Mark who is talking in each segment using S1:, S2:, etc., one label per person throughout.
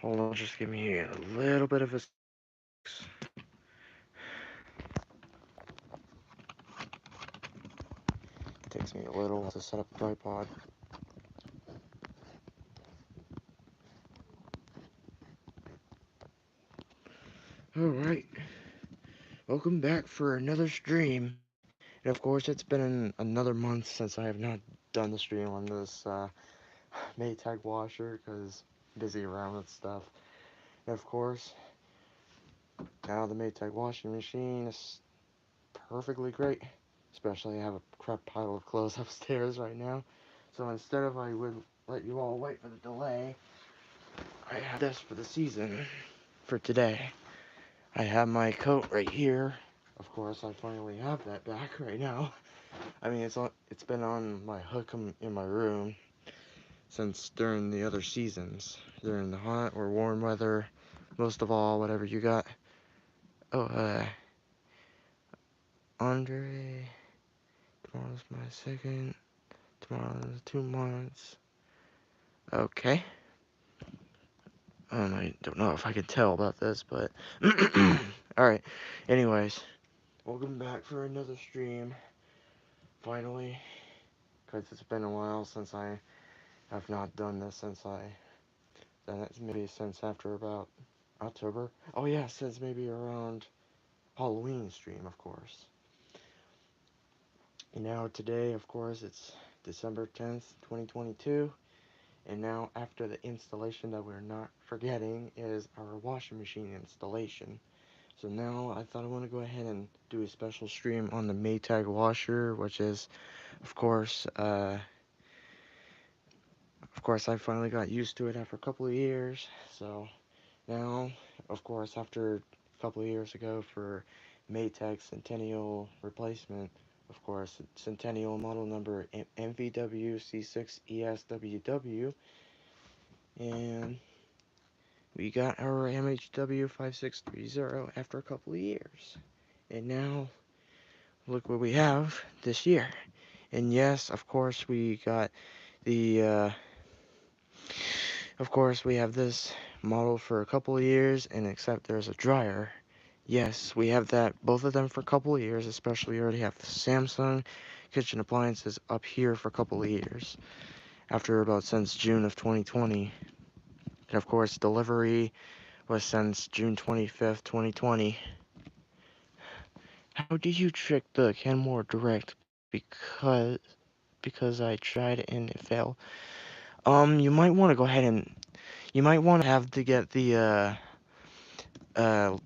S1: Hold on, just give me a little bit of a. Takes me a little while to set up the tripod. Alright, welcome back for another stream. And of course, it's been another month since I have not done the stream on this Maytag washer because I'm busy around with stuff. And of course, now the Maytag washing machine is perfectly great. Especially I have a crap pile of clothes upstairs right now. So instead of I would let you all wait for the delay, I have this for the season for today. I have my coat right here. Of course, I finally have that back right now. I mean, it's been on my hook in my room since during the other seasons, during the hot or warm weather, most of all, whatever you got. Oh, Andre, tomorrow's my second, tomorrow's 2 months. Okay. I don't know if I can tell about this, but alright. Anyways, welcome back for another stream. Finally, because it's been a while since I have not done this maybe since after about October. Oh yeah, since maybe around Halloween stream, of course. And now today, of course, it's December 10th, 2022. And now after the installation that we're not forgetting is our washing machine installation. So now I thought I want to go ahead and do a special stream on the Maytag washer, which is, of course, I finally got used to it after a couple of years. So now, of course, after a couple of years ago for Maytag Centennial replacement, of course, Centennial model number MVW C6ESWW, and we got our MHW 5630 after a couple of years. And now, look what we have this year. And yes, of course, we got the, of course, we have this model for a couple of years, and except there's a dryer. Yes, we have that, both of them for a couple of years, especially we already have the Samsung kitchen appliances up here for a couple of years, after about since June of 2020. And of course, delivery was since June 25th, 2020. How do you trick the Kenmore Direct? Because I tried it and it failed. You might want to go ahead and you might want to have to get the uh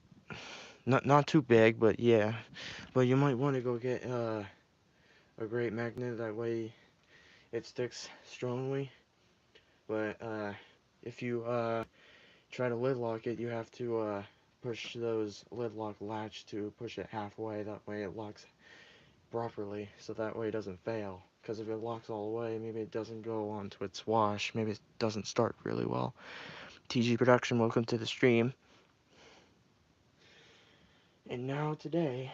S1: not too big, but yeah, but you might want to go get a great magnet, that way it sticks strongly. But if you try to lid lock it, you have to push those lid lock latch to push it halfway, that way it locks properly, so that way it doesn't fail. Because if it locks all the way, maybe it doesn't go onto its wash, maybe it doesn't start really well. TG Production, welcome to the stream. And now today,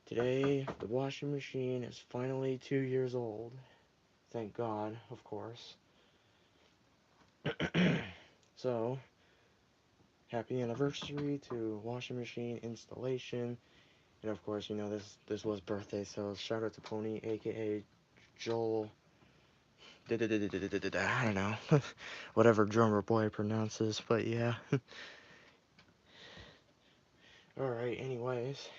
S1: the washing machine is finally 2 years old. Thank God, of course. So, happy anniversary to washing machine installation. And of course, you know, this was birthday, so shout out to Pony, aka Joel. I don't know. Whatever drummer boy pronounces, but yeah. Alright, anyways.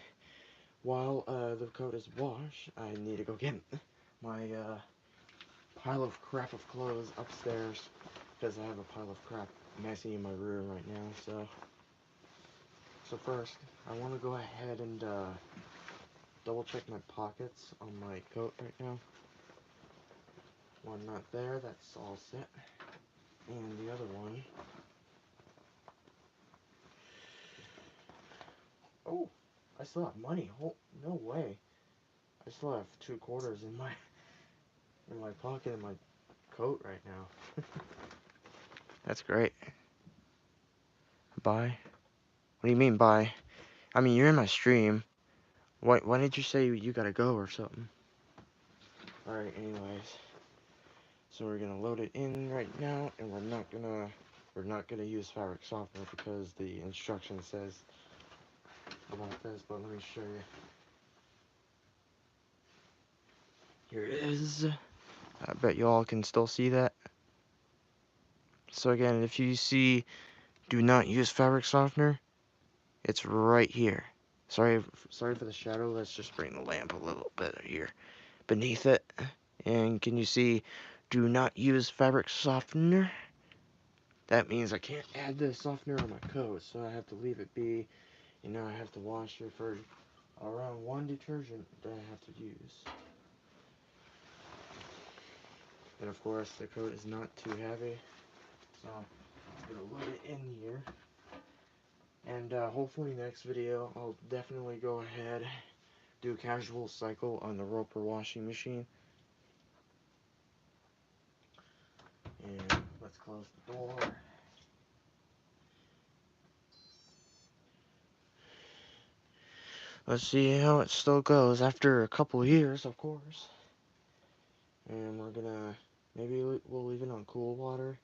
S1: While the coat is washed, I need to go get my pile of crap of clothes upstairs, because I have a pile of crap messy in my room right now. So first, I want to go ahead and double check my pockets on my coat right now. One not there, that's all set. And the other one, oh, I still have money. Oh, no way. I still have 2 quarters in my pocket in my coat right now. That's great. Bye. What do you mean bye? I mean, you're in my stream. Why did you say you gotta go or something? Alright, anyways. So we're gonna load it in right now, and we're we're not going to use fabric softener because the instruction says about this, but let me show you. Here it is. I bet you all can still see that. So again, if you see do not use fabric softener, it's right here. Sorry for the shadow. Let's just bring the lamp a little bit here beneath it. And can you see do not use fabric softener? That means I can't add the softener on my coat, so I have to leave it be. And now I have to wash it for around 1 detergent that I have to use. And of course, the coat is not too heavy, so I'm gonna load it in here. And hopefully next video, I'll definitely go ahead, do a casual cycle on the Roper washing machine. And let's close the door. Let's see how it still goes after a couple years, of course. And we're gonna, maybe we'll leave it on cool water.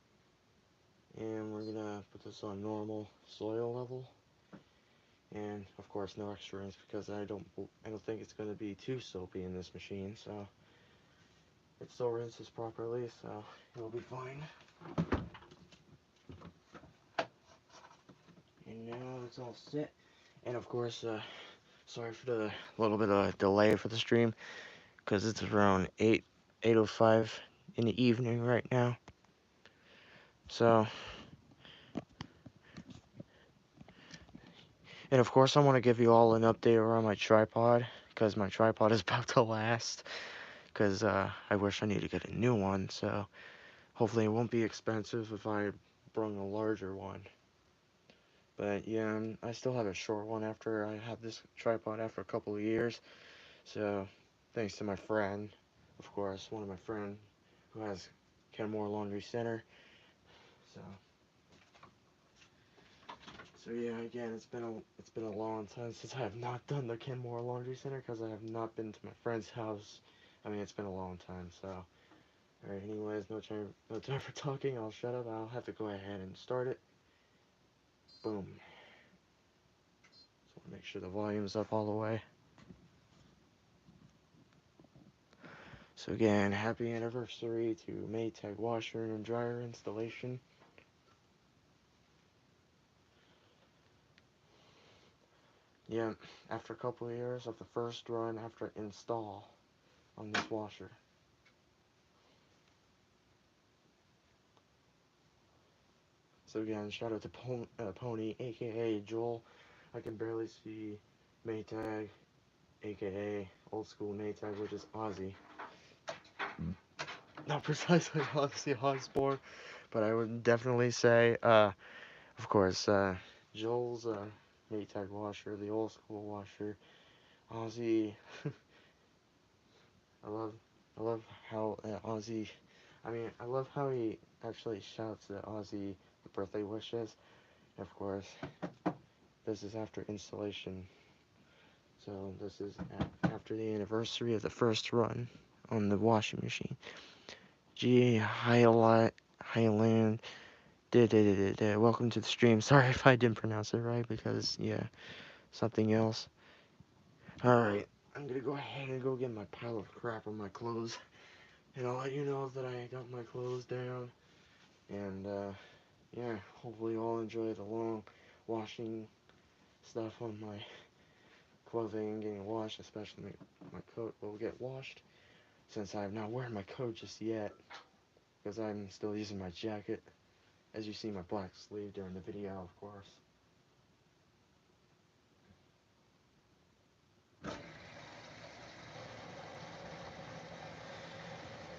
S1: And we're gonna put this on normal soil level. And of course no extra rinse because I don't think it's gonna be too soapy in this machine, so it still rinses properly, so it'll be fine. And now it's all set. And of course, sorry for the little bit of delay for the stream, because it's around 8:05 in the evening right now. So, and of course I want to give you all an update around my tripod, because my tripod is about to last, because I wish I need to get a new one, so hopefully it won't be expensive if I bring a larger one. But yeah, I still have a short one after I had this tripod after a couple of years. So thanks to my friend, of course, one of my friend who has Kenmore Laundry Center. So yeah, again, it's been a long time since I have not done the Kenmore Laundry Center because I have not been to my friend's house. I mean, it's been a long time. So, all right. Anyways, no time for talking. I'll shut up. I'll have to go ahead and start it. Boom. So make sure the volume's up all the way. So again, happy anniversary to Maytag washer and dryer installation. Yeah, after a couple of years of the first run after install on this washer. So again, shout out to Pony, aka Joel. I can barely see Maytag, aka old school Maytag, which is Aussie. Not precisely Aussie Osborne, but I would definitely say, of course, Joel's Maytag washer, the old school washer. Aussie, I love how Aussie, I love how he actually shouts the Aussie birthday wishes. And of course, this is after installation. So this is after the anniversary of the first run on the washing machine. Highland, welcome to the stream. Sorry if I didn't pronounce it right because, yeah, something else. Alright, I'm gonna go ahead and go get my pile of crap on my clothes. And I'll let you know that I got my clothes down. And, yeah, hopefully you all enjoy the long washing stuff on my clothing getting washed, especially my coat will get washed. Since I'm not wearing my coat just yet, because I'm still using my jacket, as you see my black sleeve during the video, of course.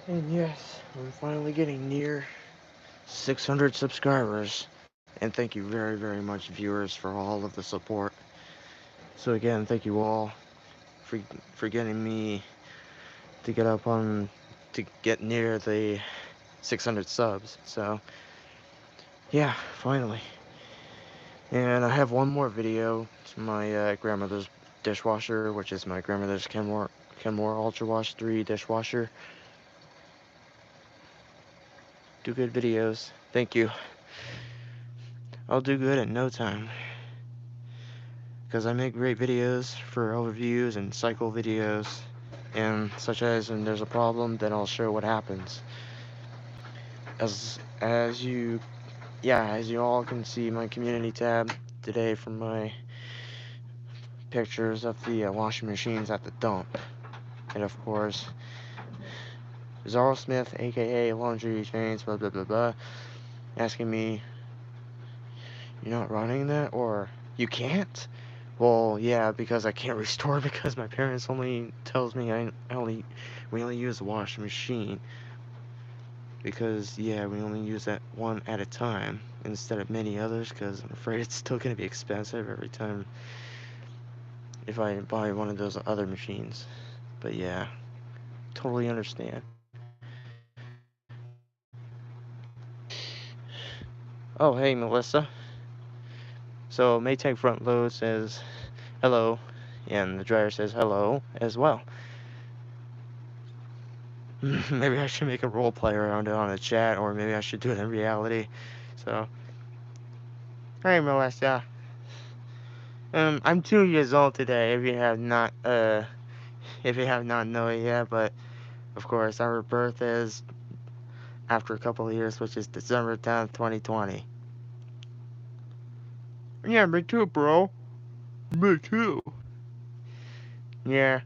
S1: And yes, I'm finally getting near 600 subscribers, and thank you very, very much, viewers, for all of the support. So again, thank you all for getting me to get near the 600 subs. So yeah, finally. And I have one more video. It's my grandmother's dishwasher, which is my grandmother's Kenmore Ultra Wash 3 dishwasher. Do good videos. Thank you. I'll do good in no time. Because I make great videos for overviews and cycle videos, and such as when there's a problem, then I'll show what happens. As you as you all can see my community tab today from my pictures of the washing machines at the dump. And of course, Zara Smith, aka Laundry Chains, blah blah blah blah, asking me, "You're not running that, or you can't?" Well, yeah, because I can't restore because my parents only tells me we only use the washing machine because yeah, we only use that one at a time instead of many others because I'm afraid it's still gonna be expensive every time if I buy one of those other machines. But yeah, totally understand. Oh, hey, Melissa. So Maytag front load says hello, and the dryer says hello as well. Maybe I should make a role play around it on the chat, or maybe I should do it in reality. So, hey, Melissa. I'm 2 years old today. If you have not known it yet, but of course, our birth is after a couple of years, which is December 10th, 2020. Yeah, me too, bro. Me too. Yeah.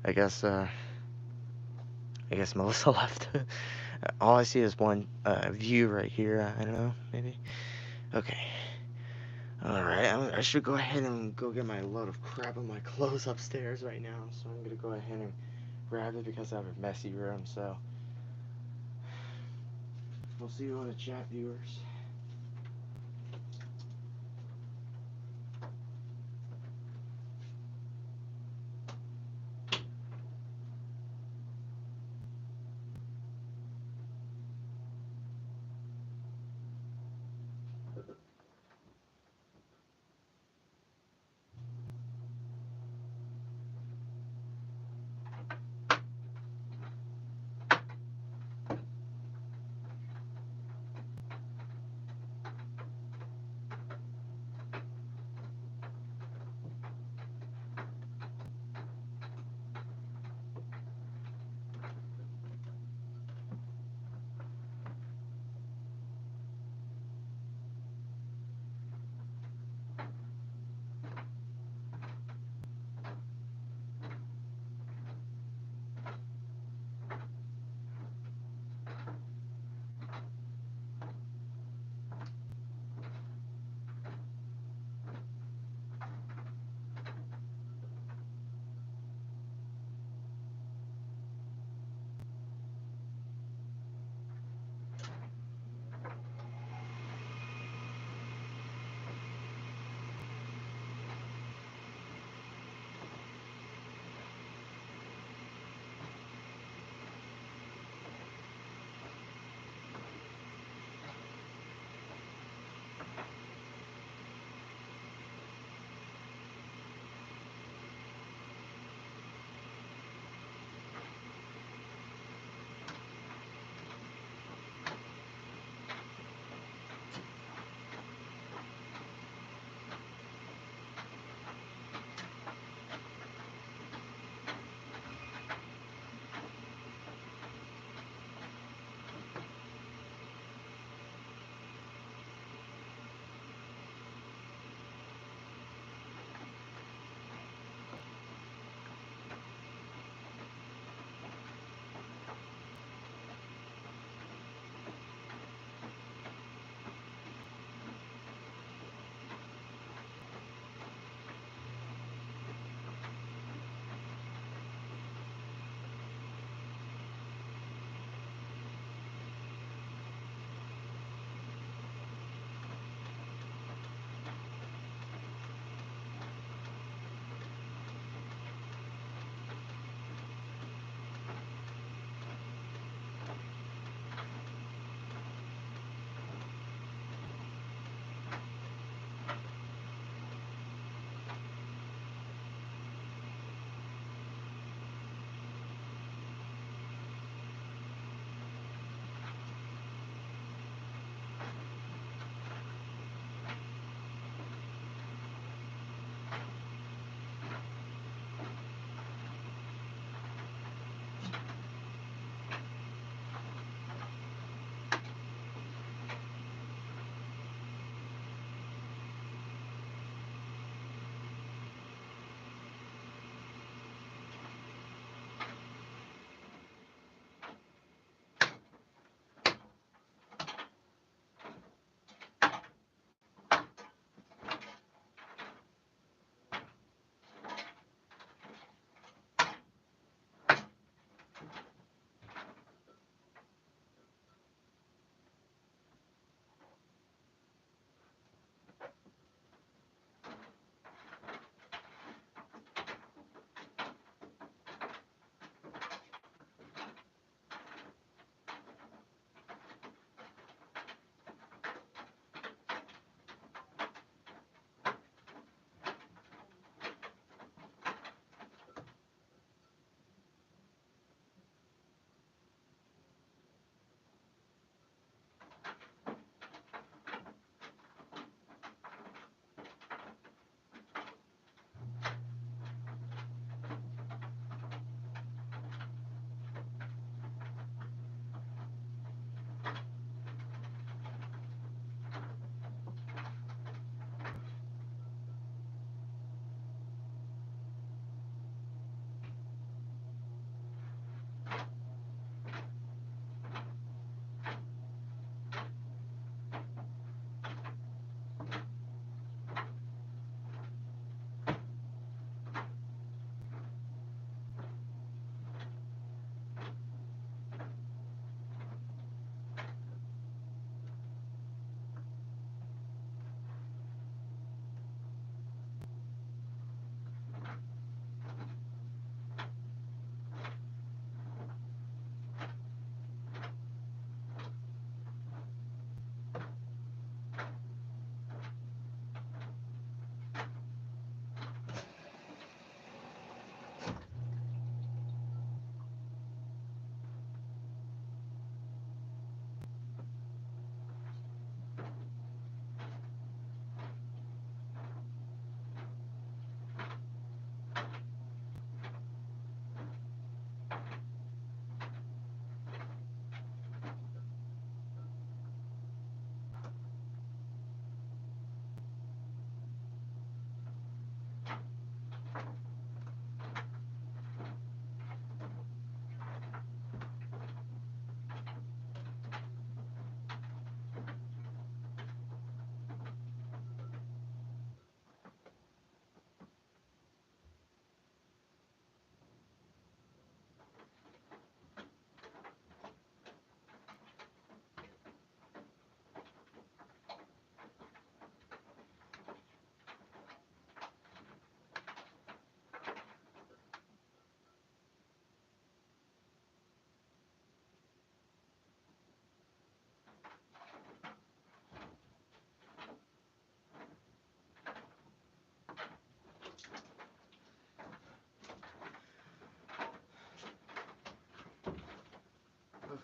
S1: I guess, uh, I guess Melissa left. All I see is one view right here. I don't know, maybe. Okay. Alright, I should go ahead and go get my load of crap on my clothes upstairs right now. So I'm gonna go ahead and grab it because I have a messy room. So we'll see you on the chat, viewers.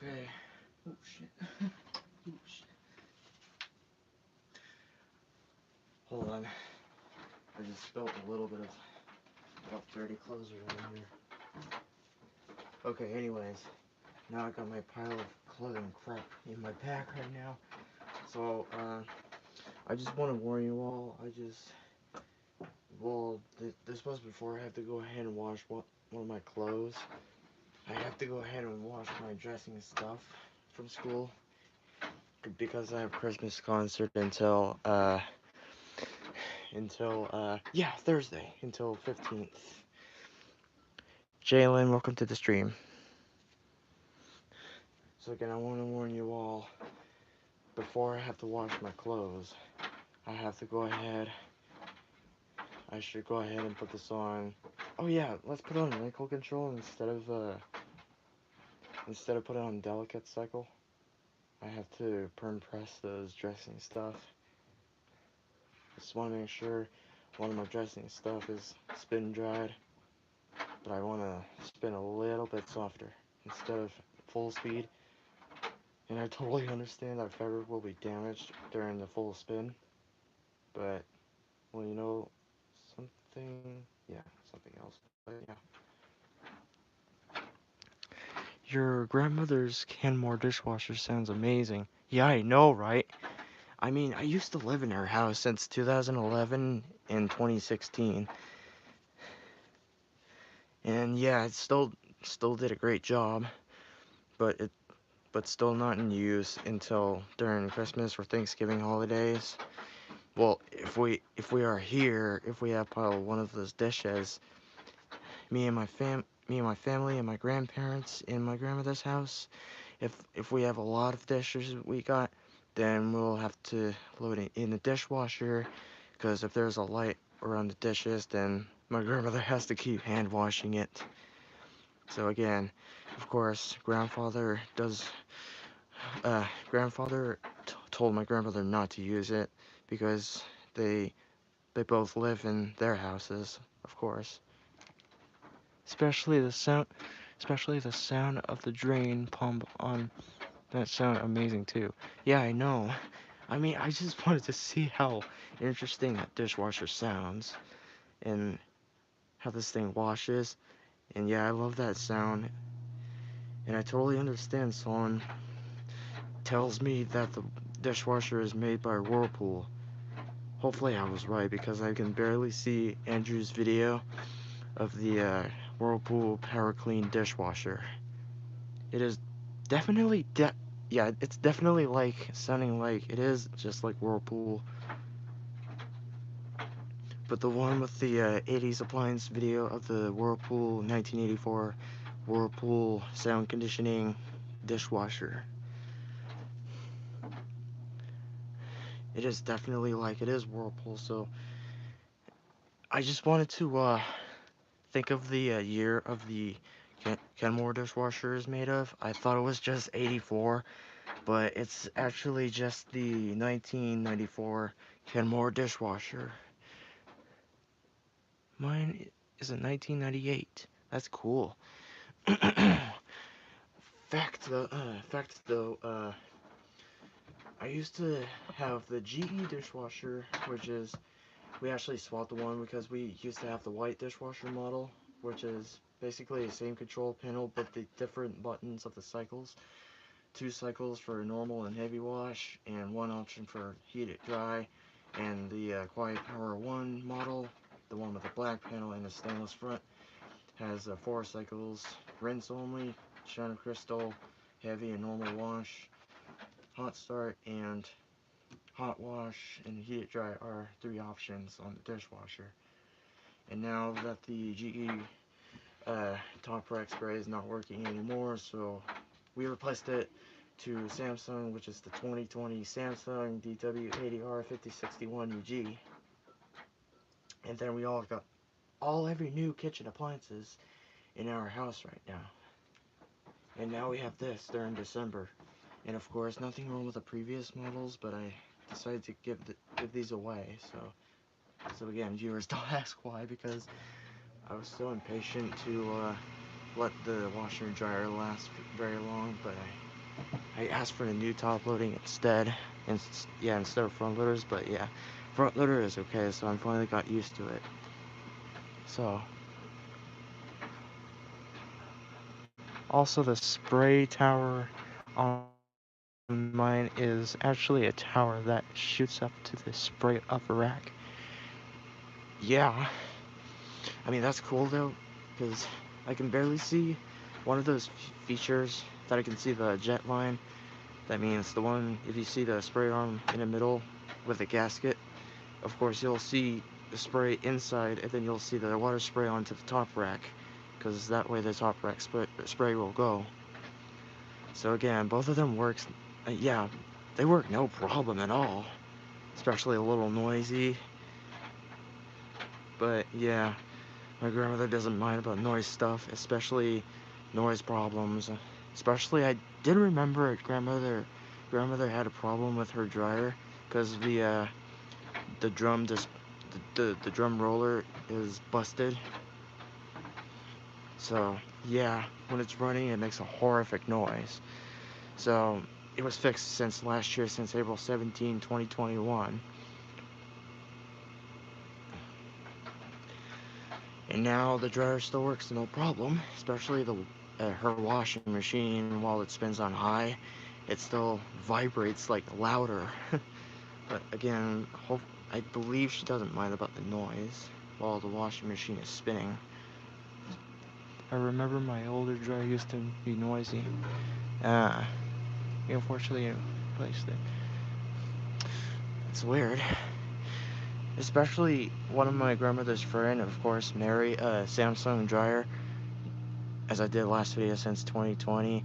S1: Okay. Oh shit. Oh shit. Hold on. I just spilled a little bit of dirty clothes around here. Okay, anyways. Now I got my pile of clothing crap in my pack right now. So, I just want to warn you all. This was before I have to go ahead and wash one of my clothes. I have to go ahead and wash my dressing stuff from school because I have Christmas concert until Thursday, until 15th. Jalen, welcome to the stream. So again, I want to warn you all, before I have to wash my clothes, I should go ahead and put this on. Oh yeah, let's put on wrinkle control instead of putting on delicate cycle. I have to perm press those dressing stuff. Just want to make sure one of my dressing stuff is spin dried, but I want to spin a little bit softer instead of full speed. And I totally understand that fabric will be damaged during the full spin, but, well, you know, something else, but yeah. Your grandmother's Kenmore dishwasher sounds amazing. Yeah, I know, right? I mean, I used to live in her house since 2011 and 2016. And yeah, it still did a great job, but still not in use until during Christmas or Thanksgiving holidays. Well, if we have one of those dishes, me and my family and my grandparents in my grandmother's house, if we have a lot of dishes we got, then we'll have to load it in the dishwasher, because if there's a light around the dishes, then my grandmother has to keep hand washing it. So again, of course, grandfather told my grandmother not to use it because they both live in their houses, of course. Especially the sound of the drain pump on that sound amazing too. Yeah, I know. I mean, I just wanted to see how interesting that dishwasher sounds and how this thing washes. And yeah, I love that sound. And I totally understand someone tells me that the dishwasher is made by Whirlpool. Hopefully I was right, because I can barely see Andrew's video of the Whirlpool Power Clean dishwasher. It is definitely yeah, it's definitely like sounding like it is just like Whirlpool. But the one with the 80s appliance video of the Whirlpool 1984 Whirlpool sound conditioning dishwasher. It is definitely like it is Whirlpool. So I just wanted to think of the year of the Kenmore dishwasher is made of. I thought it was just 84, but it's actually just the 1994 Kenmore dishwasher. Mine is a 1998. That's cool. Fact though, I used to have the GE dishwasher, which is, we actually swapped the one because we used to have the white dishwasher model, which is basically the same control panel but the different buttons of the cycles. 2 cycles for normal and heavy wash, and 1 option for heat it dry. And the Quiet Power 1 model, the one with the black panel and the stainless front, has 4 cycles, rinse only, shine of crystal, heavy and normal wash, hot start, and hot wash and heat it dry are 3 options on the dishwasher. And now that the GE top rack spray is not working anymore, so we replaced it to Samsung, which is the 2020 Samsung DW80R5061UG. And then we all got every new kitchen appliances in our house right now. And now we have this during December. And of course, nothing wrong with the previous models, but I decided to give these away. So again, viewers, don't ask why, because I was so impatient to let the washer and dryer last very long, but I asked for the new top loading instead, and yeah, instead of front loaders. But yeah, front loader is okay, so I finally got used to it. So also the spray tower on mine is actually a tower that shoots up to the spray upper rack. Yeah, I mean that's cool though, because I can barely see one of those features that I can see the jet line. That means the one, if you see the spray arm in the middle with the gasket, of course you'll see the spray inside, and then you'll see the water spray onto the top rack, because that way the top rack spray will go. So again, both of them works, yeah, they work no problem at all, especially a little noisy, but yeah, my grandmother doesn't mind about noise stuff, especially noise problems. Especially, I did remember grandmother had a problem with her dryer because the drum just the drum roller is busted. So yeah, when it's running, it makes a horrific noise. So it was fixed since last year, since April 17, 2021. And now the dryer still works no problem, especially her washing machine while it spins on high, it still vibrates like louder. But again, I believe she doesn't mind about the noise while the washing machine is spinning. I remember my older dryer used to be noisy. Uh, Unfortunately replaced it. It's weird. Especially one of my grandmother's friend, of course, Mary, Samsung dryer, as I did last video since 2020.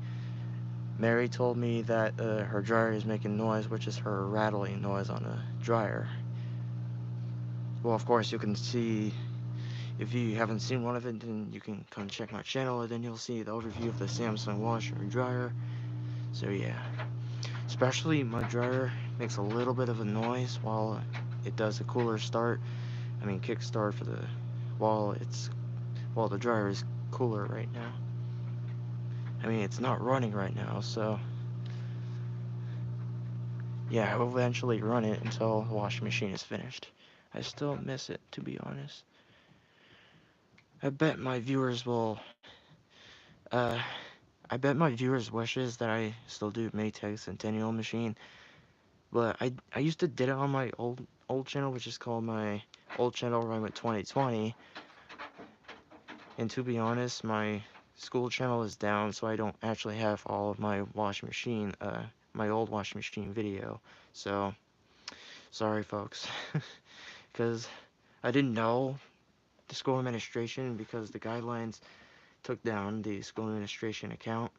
S1: Mary told me that her dryer is making noise, which is her rattling noise on the dryer. Well, of course, you can see, if you haven't seen one of it, then you can come check my channel, and then you'll see the overview of the Samsung washer and dryer. So yeah, especially my dryer makes a little bit of a noise while it does a cooler start. I mean, kick start for the while the dryer is cooler right now. I mean, it's not running right now, so yeah, I will eventually run it until the washing machine is finished. I still miss it, to be honest. I bet my viewers will, uh, I bet my viewers wishes that I still do Maytag Centennial machine, but I used to did it on my old channel, which is called my old channel Run with 2020, and to be honest, my school channel is down, so I don't actually have all of my washing machine, my old washing machine video, so, sorry folks, because I didn't know the school administration, because the guidelines took down the school administration account,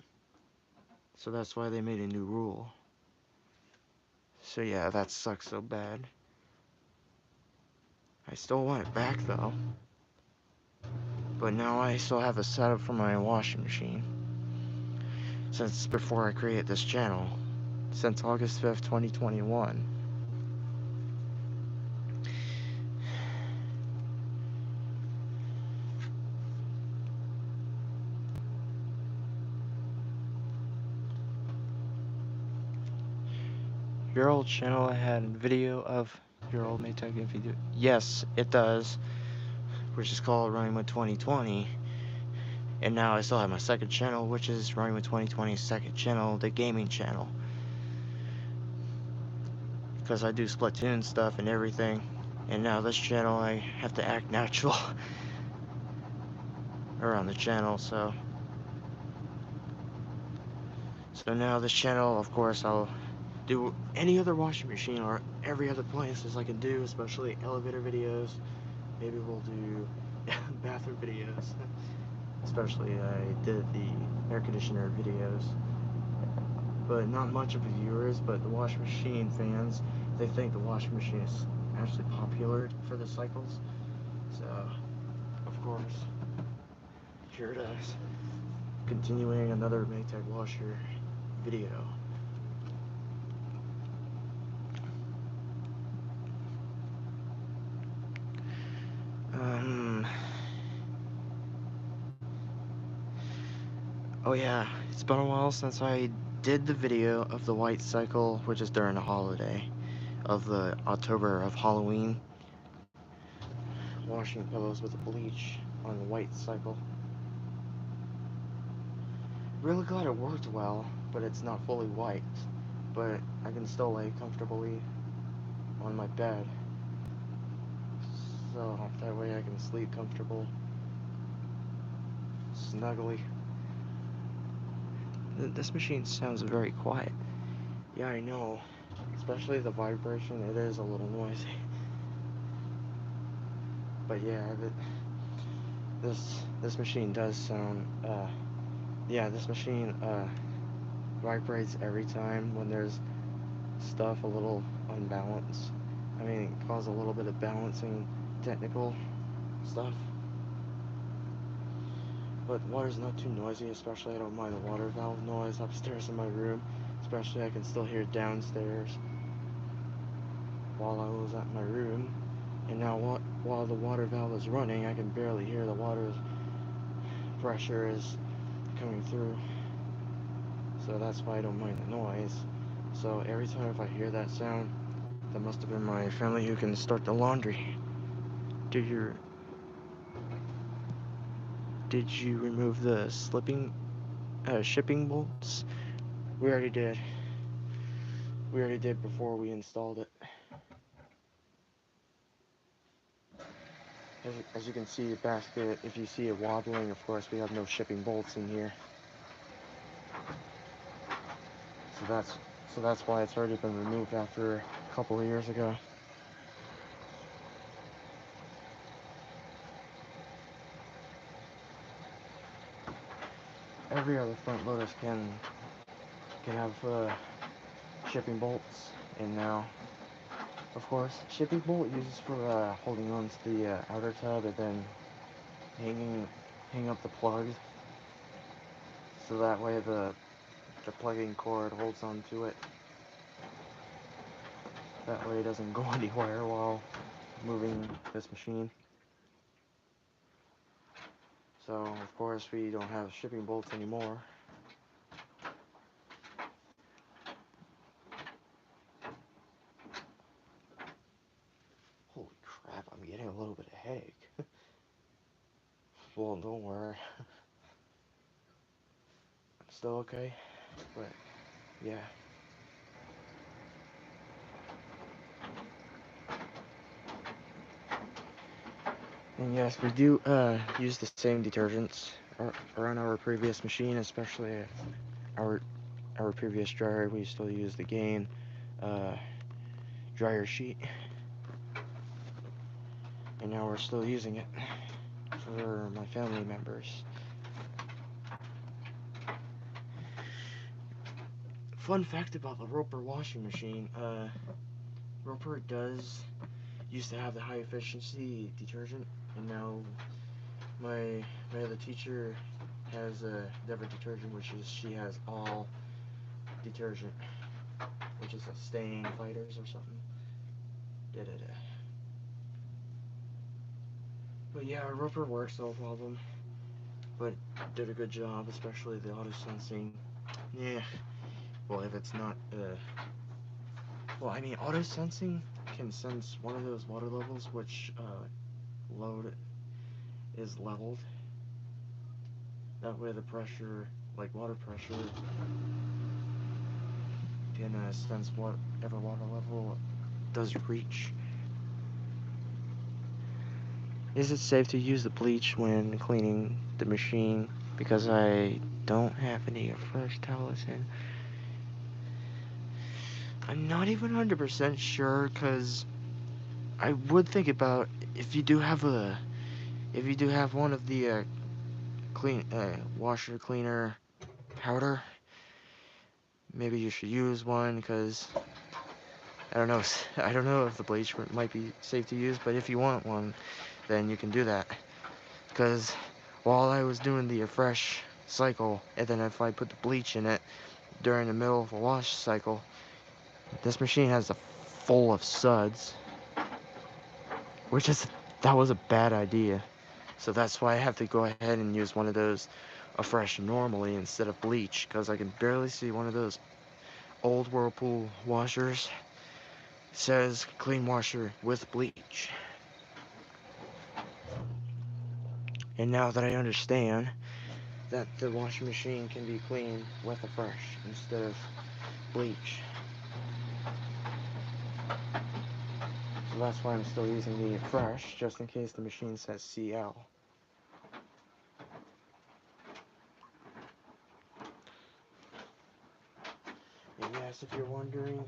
S1: so that's why they made a new rule. So yeah, that sucks so bad. I still want it back though, but now I still have a setup for my washing machine since before I created this channel, since August 5th, 2021. Your old channel had video of your old Maytag video. Yes, it does, which is called Running with 2020. And now I still have my second channel, which is Running with 2020's second channel, the gaming channel. Because I do Splatoon stuff and everything. And now this channel, I have to act natural around the channel, so. So now this channel, of course, I'll do any other washing machine or every other appliances I can do, especially elevator videos. Maybe we'll do bathroom videos. Especially I did the air conditioner videos. But not much of the viewers, but the washing machine fans, they think the washing machine is actually popular for the cycles. So, of course, here it is. Continuing another Maytag washer video. Oh yeah, it's been a while since I did the video of the white cycle, which is during the holiday of the October of Halloween, washing pillows with bleach on the white cycle. Really glad it worked well, but it's not fully white. But I can still lay comfortably on my bed, so that way I can sleep comfortable, snugly. This machine sounds very quiet. Yeah, I know. Especially the vibration, it is a little noisy. But yeah, this machine does sound, yeah, this machine, vibrates every time when there's stuff a little unbalanced. I mean, it causes a little bit of balancing technical stuff. But water's not too noisy, especially I don't mind the water valve noise upstairs in my room. Especially I can still hear it downstairs while I was at my room. And now while the water valve is running, I can barely hear the water's pressure is coming through. So that's why I don't mind the noise. So every time if I hear that sound, that must have been my family who can start the laundry. Did you remove the shipping bolts? We already did. We already did before we installed it. As you can see, the basket, if you see it wobbling, of course, we have no shipping bolts in here. So that's why it's already been removed after a couple of years ago. Every other front loaders can have shipping bolts in now. Of course, shipping bolt used for holding on to the outer tub and then hang up the plugs, so that way the plugging cord holds onto it. That way it doesn't go anywhere while moving this machine. So of course we don't have shipping bolts anymore. Holy crap, I'm getting a little bit of headache. Well, don't worry. I'm still okay, but yeah. And yes, we do use the same detergents around our previous machine, especially our previous dryer. We still use the Gain dryer sheet, and now we're still using it for my family members. Fun fact about the Roper washing machine, Roper used to have the high efficiency detergent, and now my other teacher has a different detergent, she has all detergent, which is a stain fighters or something. But yeah, Roper works no problem, but did a good job, especially the auto sensing. Yeah, well, if it's not well, I mean, auto sensing can sense one of those water levels which load is leveled. That way the pressure, like water pressure, can sense whatever water level does reach. Is it safe to use the bleach when cleaning the machine? Because I don't have any fresh towels in. I'm not even 100% sure, because I would think about if you do have one of the washer cleaner powder, maybe you should use one, because I don't know. I don't know if the bleach might be safe to use, but if you want one, then you can do that. Because while I was doing the fresh cycle, and then if I put the bleach in it during the middle of the wash cycle, this machine has full of suds, that was a bad idea. So that's why I have to go ahead and use one of those afresh normally instead of bleach, because I can barely see one of those old Whirlpool washers. It says clean washer with bleach. And now that I understand that the washing machine can be cleaned with afresh instead of bleach, so that's why I'm still using the fresh, just in case the machine says CL. And yes, if you're wondering,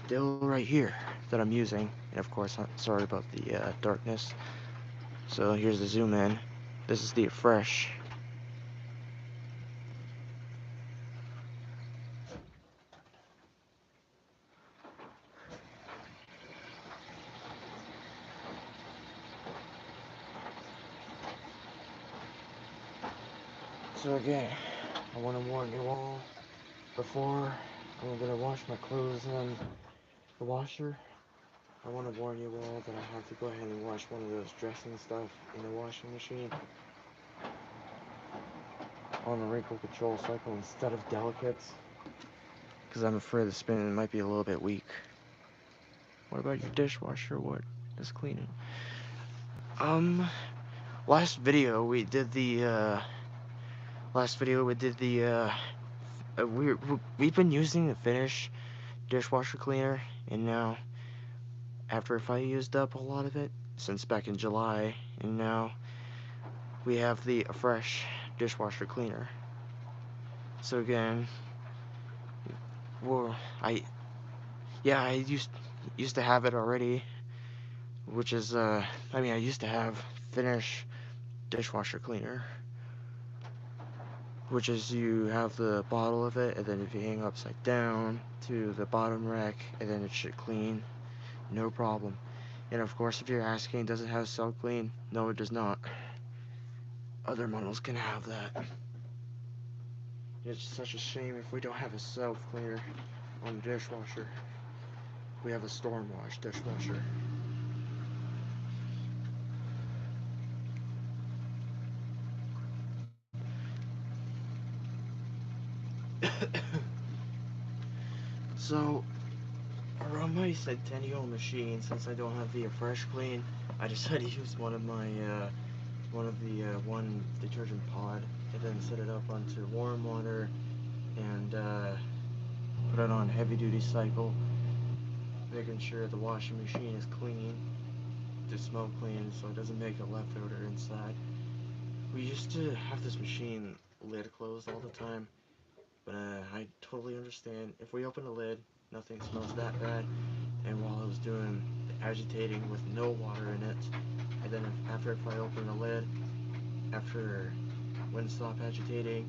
S1: still right here that I'm using. And of course, I'm sorry about the darkness. So here's the zoom in. This is the fresh. So again, I want to warn you all, before I'm going to wash my clothes in the washer, I want to warn you all that I have to go ahead and wash one of those dressing stuff in the washing machine on the wrinkle control cycle instead of delicates, because I'm afraid the spin might be a little bit weak. What about your dishwasher? What is cleaning? Last video we did the we've been using the Finish dishwasher cleaner, and now after if I used up a lot of it since back in July, and now we have the fresh dishwasher cleaner. So again, well, I used to have it already, which is I used to have Finish dishwasher cleaner, which is you have the bottle of it, and then if you hang upside down to the bottom rack, and then it should clean, no problem. And of course, if you're asking, does it have self-clean? No, it does not. Other models can have that. It's such a shame if we don't have a self-cleaner on the dishwasher. We have a storm wash dishwasher. So, around my Centennial machine, since I don't have the fresh clean, I decided to use one of my one detergent pod, and then set it up onto warm water and put it on heavy duty cycle, making sure the washing machine is clean, to smoke clean, so it doesn't make a left odor inside. We used to have this machine lid closed all the time, but I totally understand. If we open the lid, nothing smells that bad. And while I was doing the agitating with no water in it, and then if I open the lid, after when stop agitating,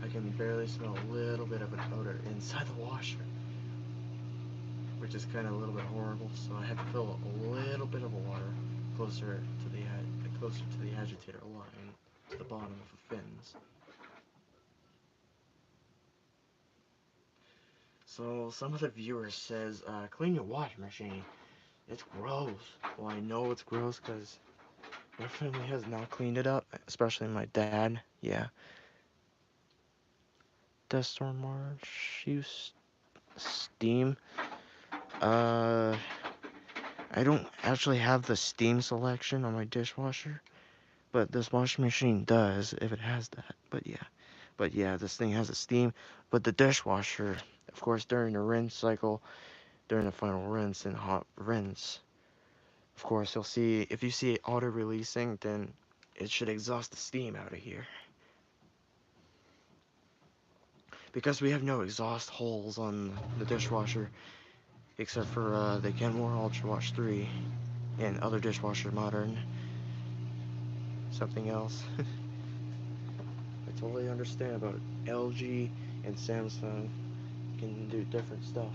S1: I can barely smell a little bit of an odor inside the washer, which is kind of a little bit horrible. So I had to fill a little bit of water closer to the agitator line, to the bottom of the fins. So some of the viewers says, clean your washing machine. It's gross. Well, I know it's gross because my family has not cleaned it up, especially my dad. Yeah. Dust storm march, use steam. I don't actually have the steam selection on my dishwasher, but this washing machine does if it has that. But yeah, this thing has a steam. But the dishwasher, of course, during the rinse cycle, during the final rinse and hot rinse, of course, you'll see, if you see it auto-releasing, then it should exhaust the steam out of here. Because we have no exhaust holes on the dishwasher, except for the Kenmore Ultra Wash 3 and other dishwasher modern. Something else. I totally understand about it. LG and Samsung can do different stuff.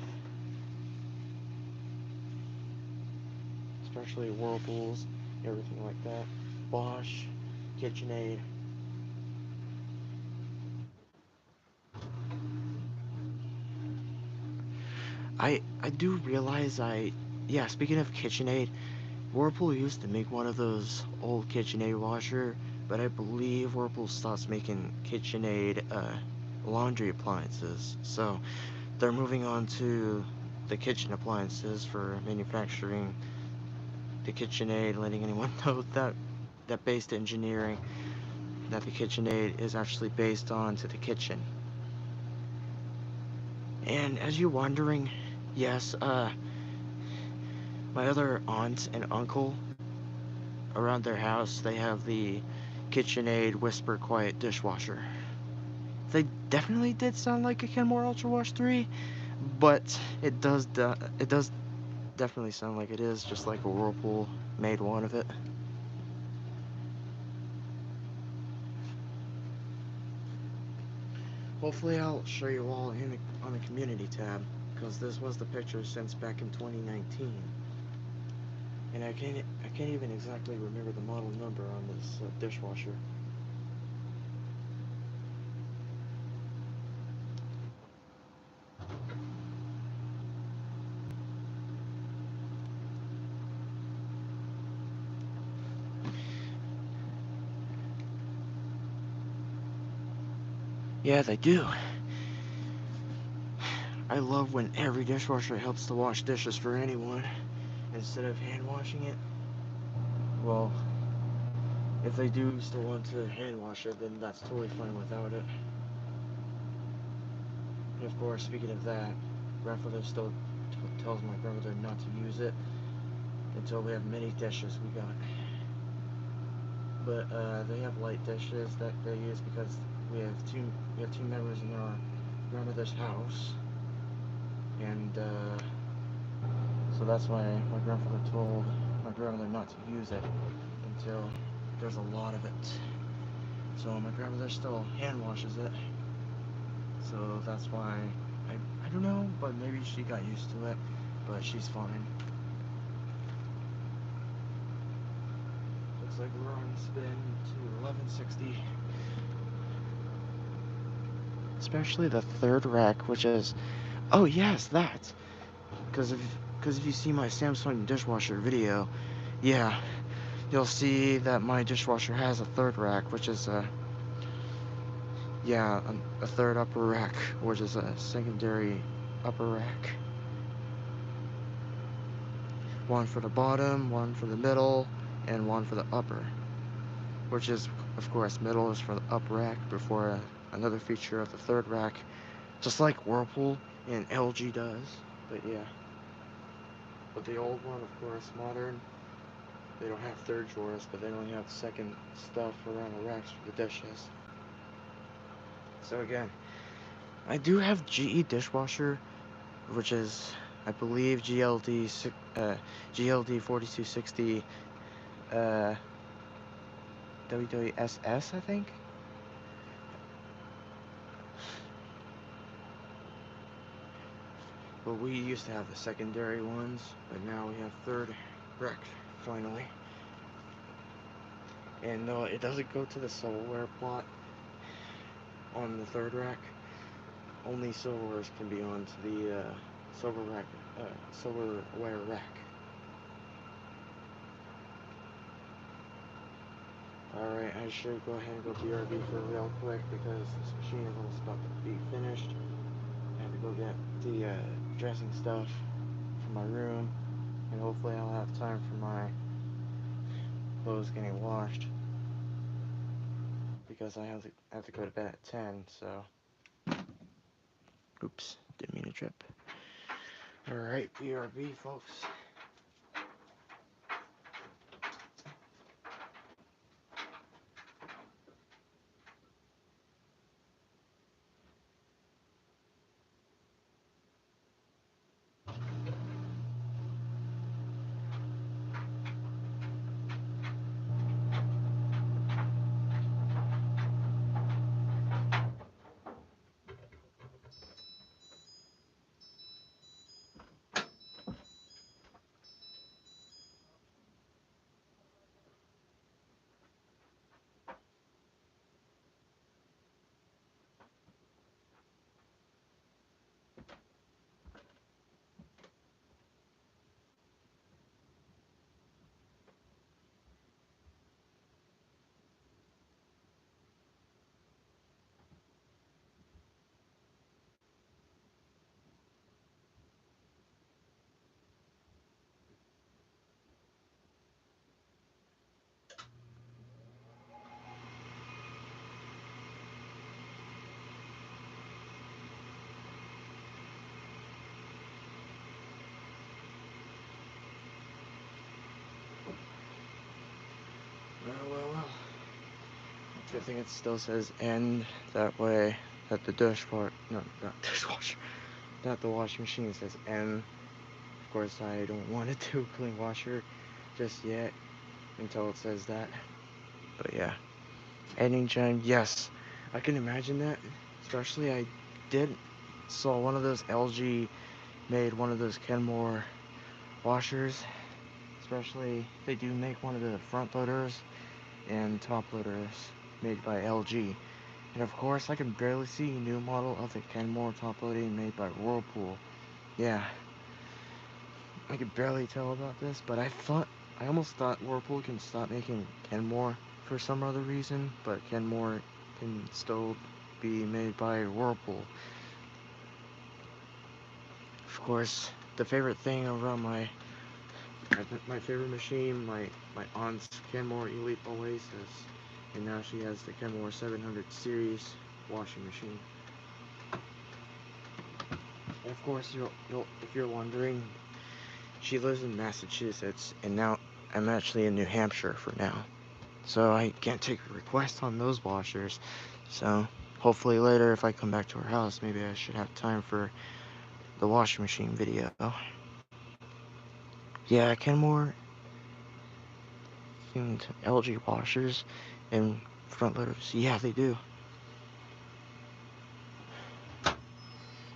S1: Especially Whirlpools, everything like that. Bosch, KitchenAid. I do realize yeah, speaking of KitchenAid, Whirlpool used to make one of those old KitchenAid washer, but I believe Whirlpool stops making KitchenAid laundry appliances. So they're moving on to the kitchen appliances for manufacturing the KitchenAid, letting anyone know that based engineering, that the KitchenAid is actually based on to the kitchen. And as you're wondering, yes, my other aunt and uncle around their house, they have the KitchenAid Whisper Quiet dishwasher. They definitely did sound like a Kenmore Ultra Wash 3, but it does definitely sound like it is, just like a Whirlpool made one of it. Hopefully I'll show you all on the community tab, because this was the picture since back in 2019. And I can't even exactly remember the model number on this dishwasher. Yeah, they do. I love when every dishwasher helps to wash dishes for anyone instead of hand washing it. Well, if they do still want to hand wash it, then that's totally fine without it. And of course, speaking of that, grandfather still tells my grandmother not to use it until we have many dishes we got. But they have light dishes that they use because we have two members in our grandmother's house, and so that's why my grandfather told my grandmother not to use it until there's a lot of it. So my grandmother still hand washes it, so that's why I don't know, but maybe she got used to it, but she's fine. Looks like we're on spin to 1160. Especially the third rack, which is, oh yes, that. Because if you see my Samsung dishwasher video, yeah, you'll see that my dishwasher has a third rack, which is a third upper rack, which is a secondary upper rack. One for the bottom, one for the middle, and one for the upper. Which is, of course, middle is for the up rack before another feature of the third rack, just like Whirlpool and LG does. But yeah. But the old one, of course, modern, they don't have third drawers, but they only have second stuff around the racks for the dishes. So again, I do have GE dishwasher, which is, I believe, GLD 4260 WWSS, I think. But we used to have the secondary ones, but now we have third rack, finally. And no, it doesn't go to the silverware plot on the third rack. Only silverwares can be onto the silverware rack. Alright, I should go ahead and go BRB for real quick because this machine is almost about to be finished. I have to go get the dressing stuff for my room, and hopefully I'll have time for my clothes getting washed because I have to go to bed at 10, so oops, didn't mean to trip. Alright, BRB folks. Good thing it still says end, that way that the dishwasher, no, not dishwasher, not the washing machine says end. Of course, I don't want to do clean washer just yet until it says that. But yeah, ending chime, yes, I can imagine that. Especially I did saw one of those LG made one of those Kenmore washers. Especially they do make one of the front loaders and top loaders made by LG. And of course, I can barely see a new model of the Kenmore top loading made by Whirlpool. Yeah, I could barely tell about this, but I almost thought Whirlpool can stop making Kenmore for some other reason, but Kenmore can still be made by Whirlpool. Of course, the favorite thing around my favorite machine, my aunt's Kenmore Elite Oasis, and now she has the Kenmore 700 series washing machine. And of course, if you're wondering, she lives in Massachusetts, and now I'm actually in New Hampshire for now. So I can't take requests on those washers. So hopefully later, if I come back to her house, maybe I should have time for the washing machine video. Yeah, Kenmore and LG washers and front loaders. Yeah, they do.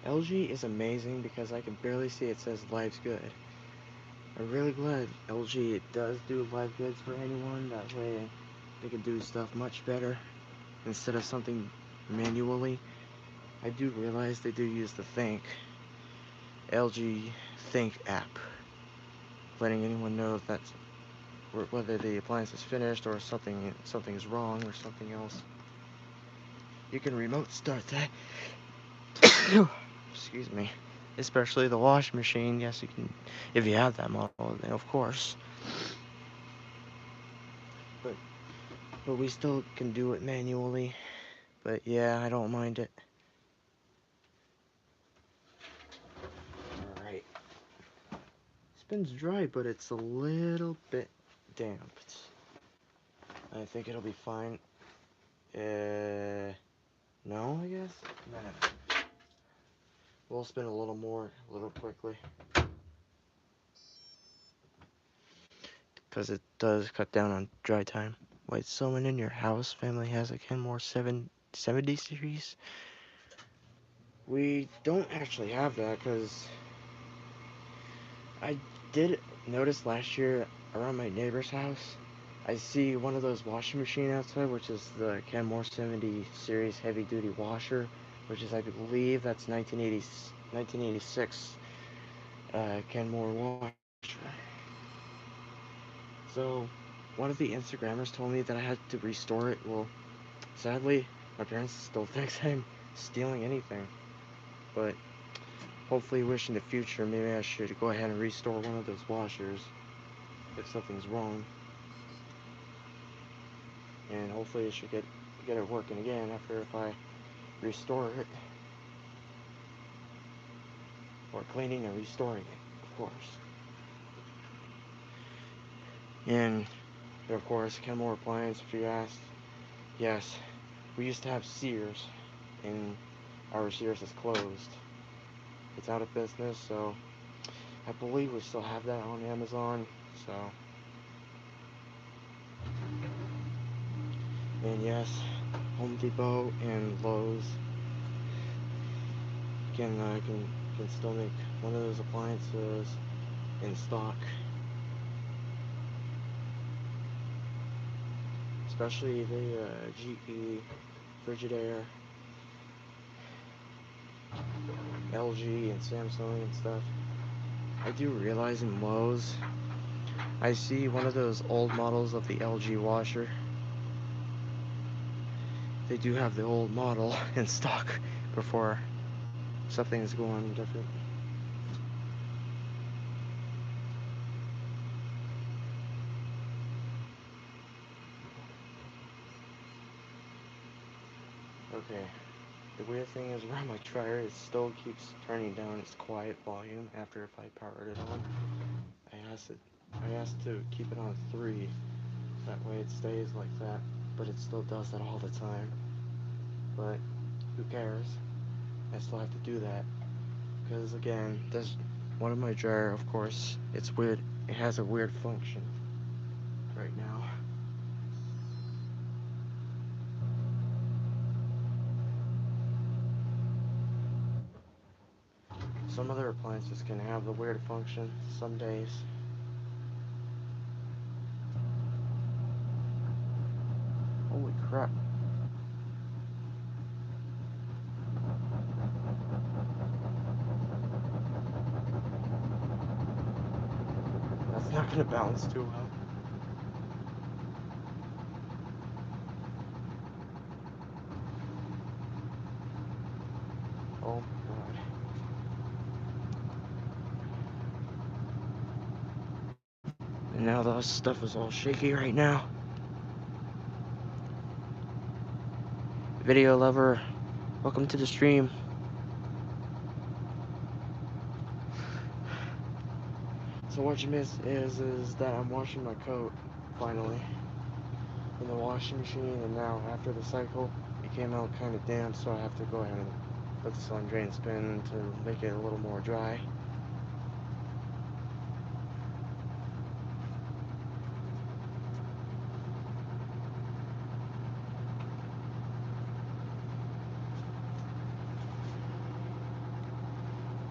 S1: LG is amazing because I can barely see it says life's good. I'm really glad LG does do live goods for anyone. That way they can do stuff much better instead of something manually. I do realize they do use the LG Think app, letting anyone know that's whether the appliance is finished or something is wrong or something else. You can remote start that. Excuse me. Especially the washing machine. Yes, you can, if you have that model, then of course. But we still can do it manually. But yeah, I don't mind it. Alright. Spin's dry, but it's a little bit damp. I think it'll be fine. No, I guess? Nah. We'll spin a little more, a little quickly. Because it does cut down on dry time. Wait, someone in your house family has a Kenmore 770 series? We don't actually have that, because I did notice last year around my neighbor's house, I see one of those washing machine outside, which is the Kenmore 70 series heavy duty washer, which is, I believe, that's 1986 Kenmore washer. So one of the Instagrammers told me that I had to restore it. Well, sadly, my parents still think I'm stealing anything, but hopefully wish in the future maybe I should go ahead and restore one of those washers if something's wrong, and hopefully it should get it working again after if I restore it, or cleaning and restoring it, of course. And of course, Kenmore appliance, if you asked, yes, we used to have Sears, and our Sears is closed. It's out of business, so I believe we still have that on Amazon. So, and yes, Home Depot and Lowe's can still make one of those appliances in stock. Especially the GE, Frigidaire, LG, and Samsung and stuff. I do realize in Lowe's, I see one of those old models of the LG washer. They do have the old model in stock before something's going different. Okay. The weird thing is around my dryer, it still keeps turning down its quiet volume after if I powered it on. I asked to keep it on 3. That way it stays like that. but it still does that all the time. But who cares? I still have to do that. Because again, this one of my dryer, of course, it's weird. It has a weird function right now. Some other appliances can have the weird function some days. Holy crap. That's not gonna balance too well. Oh my god. And now the stuff is all shaky right now. Video lover, welcome to the stream. So what you miss is that I'm washing my coat, finally, in the washing machine, and now after the cycle, it came out kind of damp, so I have to go ahead and put this on drain spin to make it a little more dry.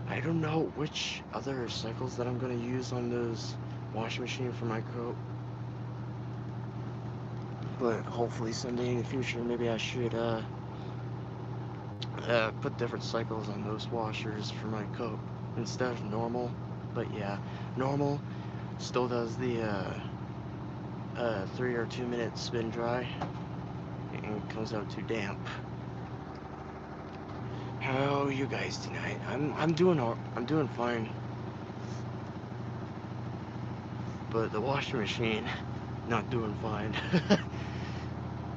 S1: I don't know which other cycles that I'm going to use on those washing machine for my coat, but hopefully someday in the future maybe I should put different cycles on those washers for my coat instead of normal. But yeah, normal still does the 3 or 2 minute spin dry and comes out too damp. How are you guys tonight? I'm doing fine. But the washing machine not doing fine.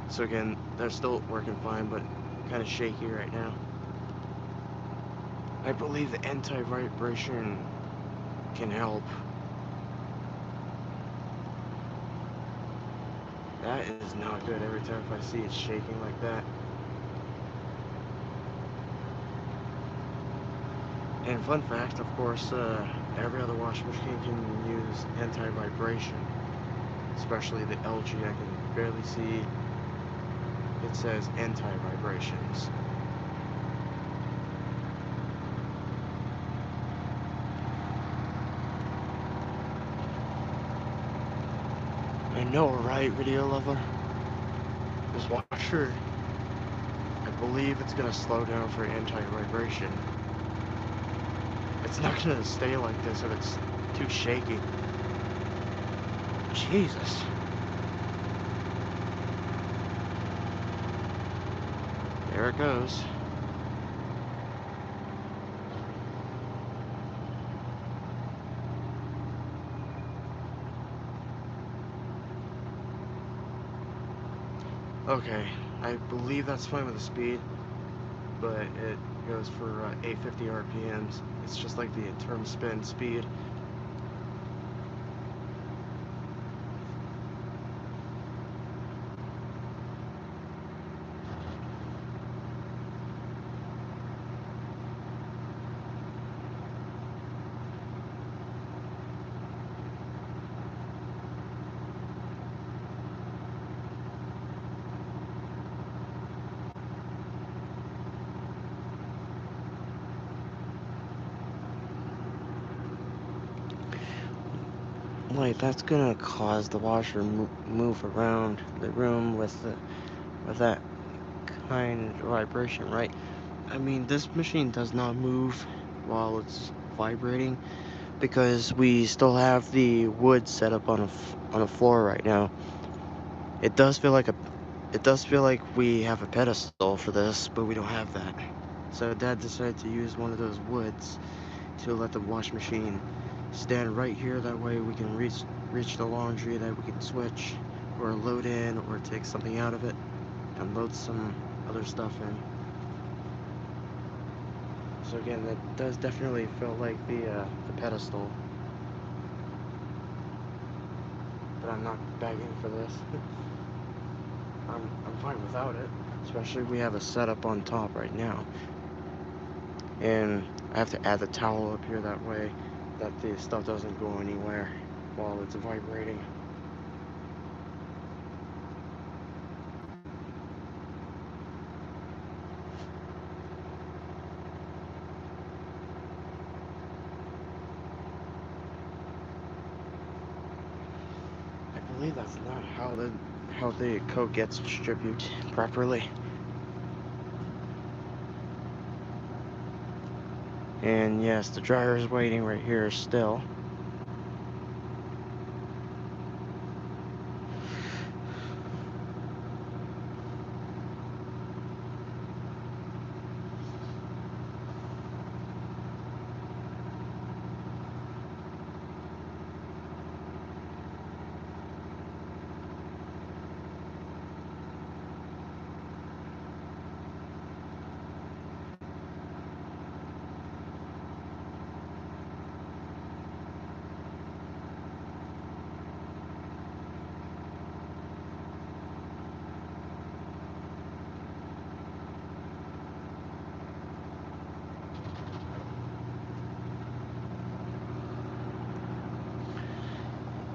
S1: So again, they're still working fine, but kind of shaky right now. I believe the anti-vibration can help. That is not good every time if I see it shaking like that. And fun fact, of course, every other washing machine can use anti-vibration, especially the LG. I can barely see it says anti-vibrations. I know, right, video lover? This washer, I believe it's gonna slow down for anti-vibration. It's not gonna stay like this if it's too shaky. Jesus. There it goes. Okay, I believe that's fine with the speed, but it goes for 850 RPMs. It's just like the term spin speed. Wait, that's gonna cause the washer move around the room with that kind of vibration, right? I mean, this machine does not move while it's vibrating because we still have the wood set up on a floor right now. It does feel like we have a pedestal for this, but we don't have that. So Dad decided to use one of those woods to let the wash machine stand right here. That way we can reach the laundry that we can switch or load in or take something out of it and load some other stuff in. So again, that does definitely feel like the pedestal. But I'm not begging for this. I'm fine without it. Especially we have a setup on top right now. And I have to add the towel up here that way that the stuff doesn't go anywhere while it's vibrating. I believe that's not how the code gets distributed properly. And yes, the dryer is waiting right here still.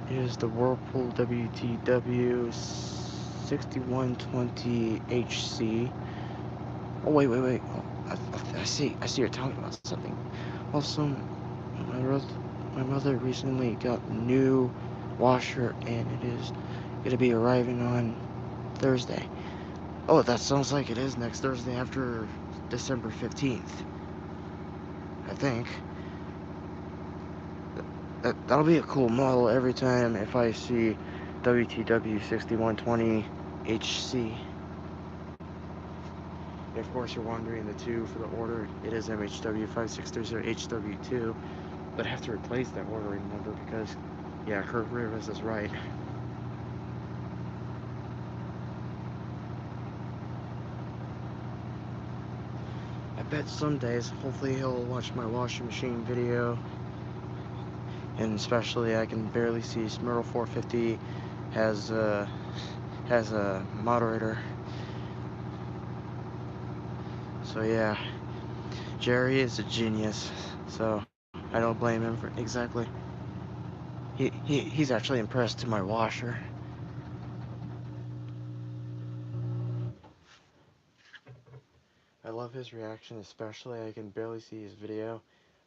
S1: It is the Whirlpool WTW 6120HC. Oh wait. Oh, I see you're talking about something. Also, my mother recently got a new washer, and it is gonna be arriving on Thursday. Oh, that sounds like it is next Thursday after December 15th. I think. That'll be a cool model every time if I see WTW 6120 HC. And of course, you're wondering the two for the order. It is MHW 5630 HW2, but I have to replace that ordering number because, yeah, Kirk Rivers is right. I bet some days, hopefully he'll watch my washing machine video, and especially I can barely see Smurl 450 has a moderator. So yeah, Jerry is a genius. So I don't blame him for exactly. He's actually impressed to my washer. I love his reaction, especially I can barely see his video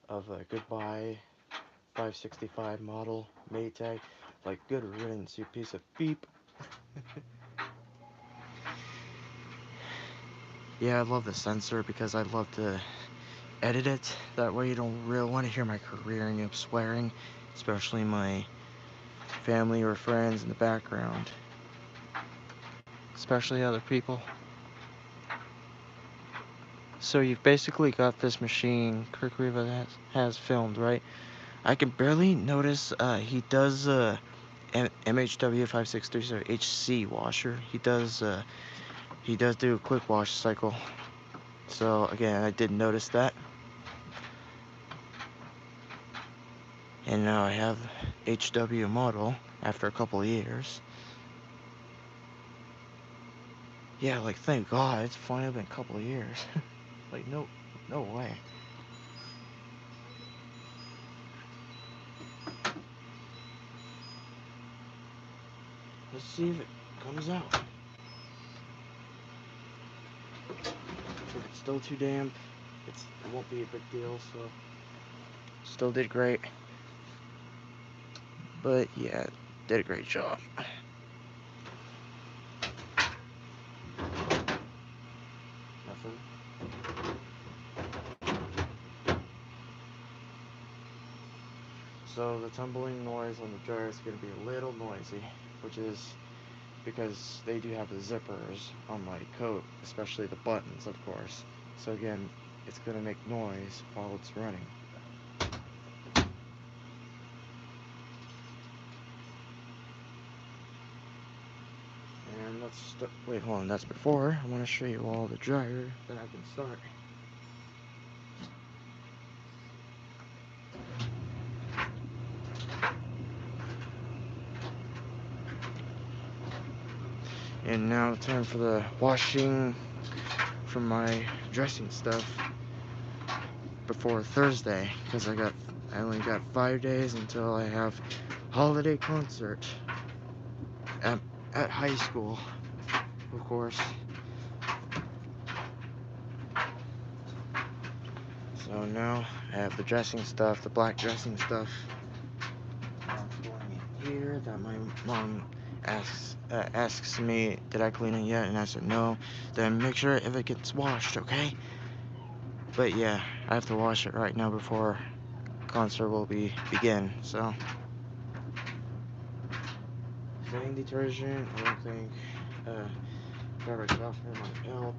S1: of a goodbye 565 model Maytag. Like, good riddance, you piece of beep. Yeah, I love the sensor because I love to edit it. That way you don't really want to hear my careering of swearing, especially my family or friends in the background, especially other people. So you've basically got this machine Kirk Riva has filmed, right? I can barely notice he does MHW 5630 HC washer. He does do a quick wash cycle. So again, I did notice that. And now I have HW model after a couple of years. Yeah, like thank God, it's finally been a couple of years. Like no way. Let's see if it comes out. If it's still too damp, it won't be a big deal, so still did great. But yeah, did a great job. Nothing. So the tumbling noise on the dryer is going to be a little noisy, which is because they do have the zippers on my coat, especially the buttons, of course. So again, it's going to make noise while it's running. And wait, hold on, that's before. I want to show you all the dryer that I can start. And now time for the washing for my dressing stuff before Thursday, because I only got 5 days until I have holiday concert at high school, of course. So now I have the dressing stuff, the black dressing stuff. Going in here that my mom asks me, did I clean it yet? And I said no. Then make sure if it gets washed, okay? But yeah, I have to wash it right now before concert will begin. So setting detergent, I don't think fabric softener might help.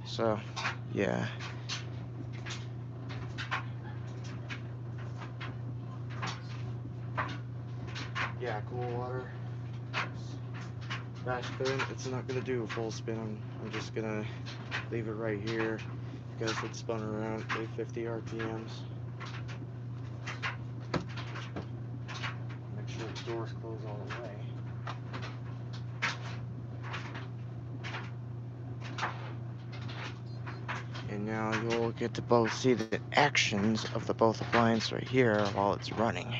S1: So yeah. Yeah, cool water. Fast spin, it's not gonna do a full spin. I'm just gonna leave it right here because it's spun around 850 RPMs. Make sure the doors close all the way. And now you'll get to both see the actions of the both appliances right here while it's running.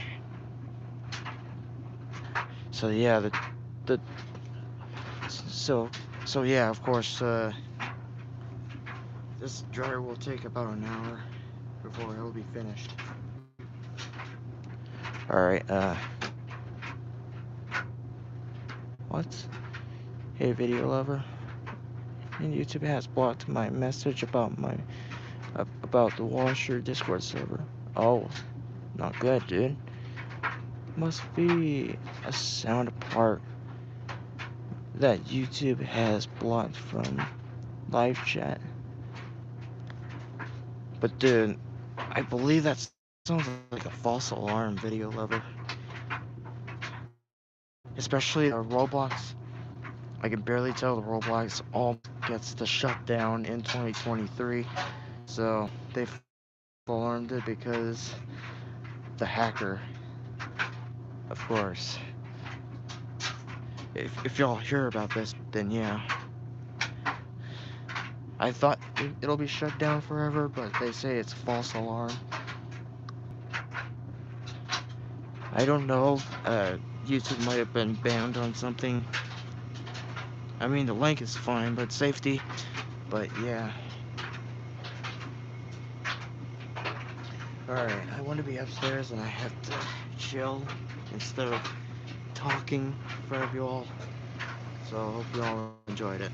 S1: So yeah, so yeah, of course, this dryer will take about an hour before it'll be finished. Alright, what? Hey, video lover. And YouTube has blocked my message about about the washer Discord server. Oh, not good, dude. Must be a sound part that YouTube has blocked from live chat. But dude, I believe that sounds like a false alarm, video lover. Especially Roblox. I can barely tell the Roblox all gets to shut down in 2023. So they've alarmed it because the hacker, of course. If y'all hear about this, then yeah. I thought it'll be shut down forever, but they say it's a false alarm. I don't know. YouTube might have been banned on something. I mean, the link is fine, but safety. But yeah. Alright, I want to be upstairs and I have to chill instead of talking in front of you all. So I hope you all enjoyed it.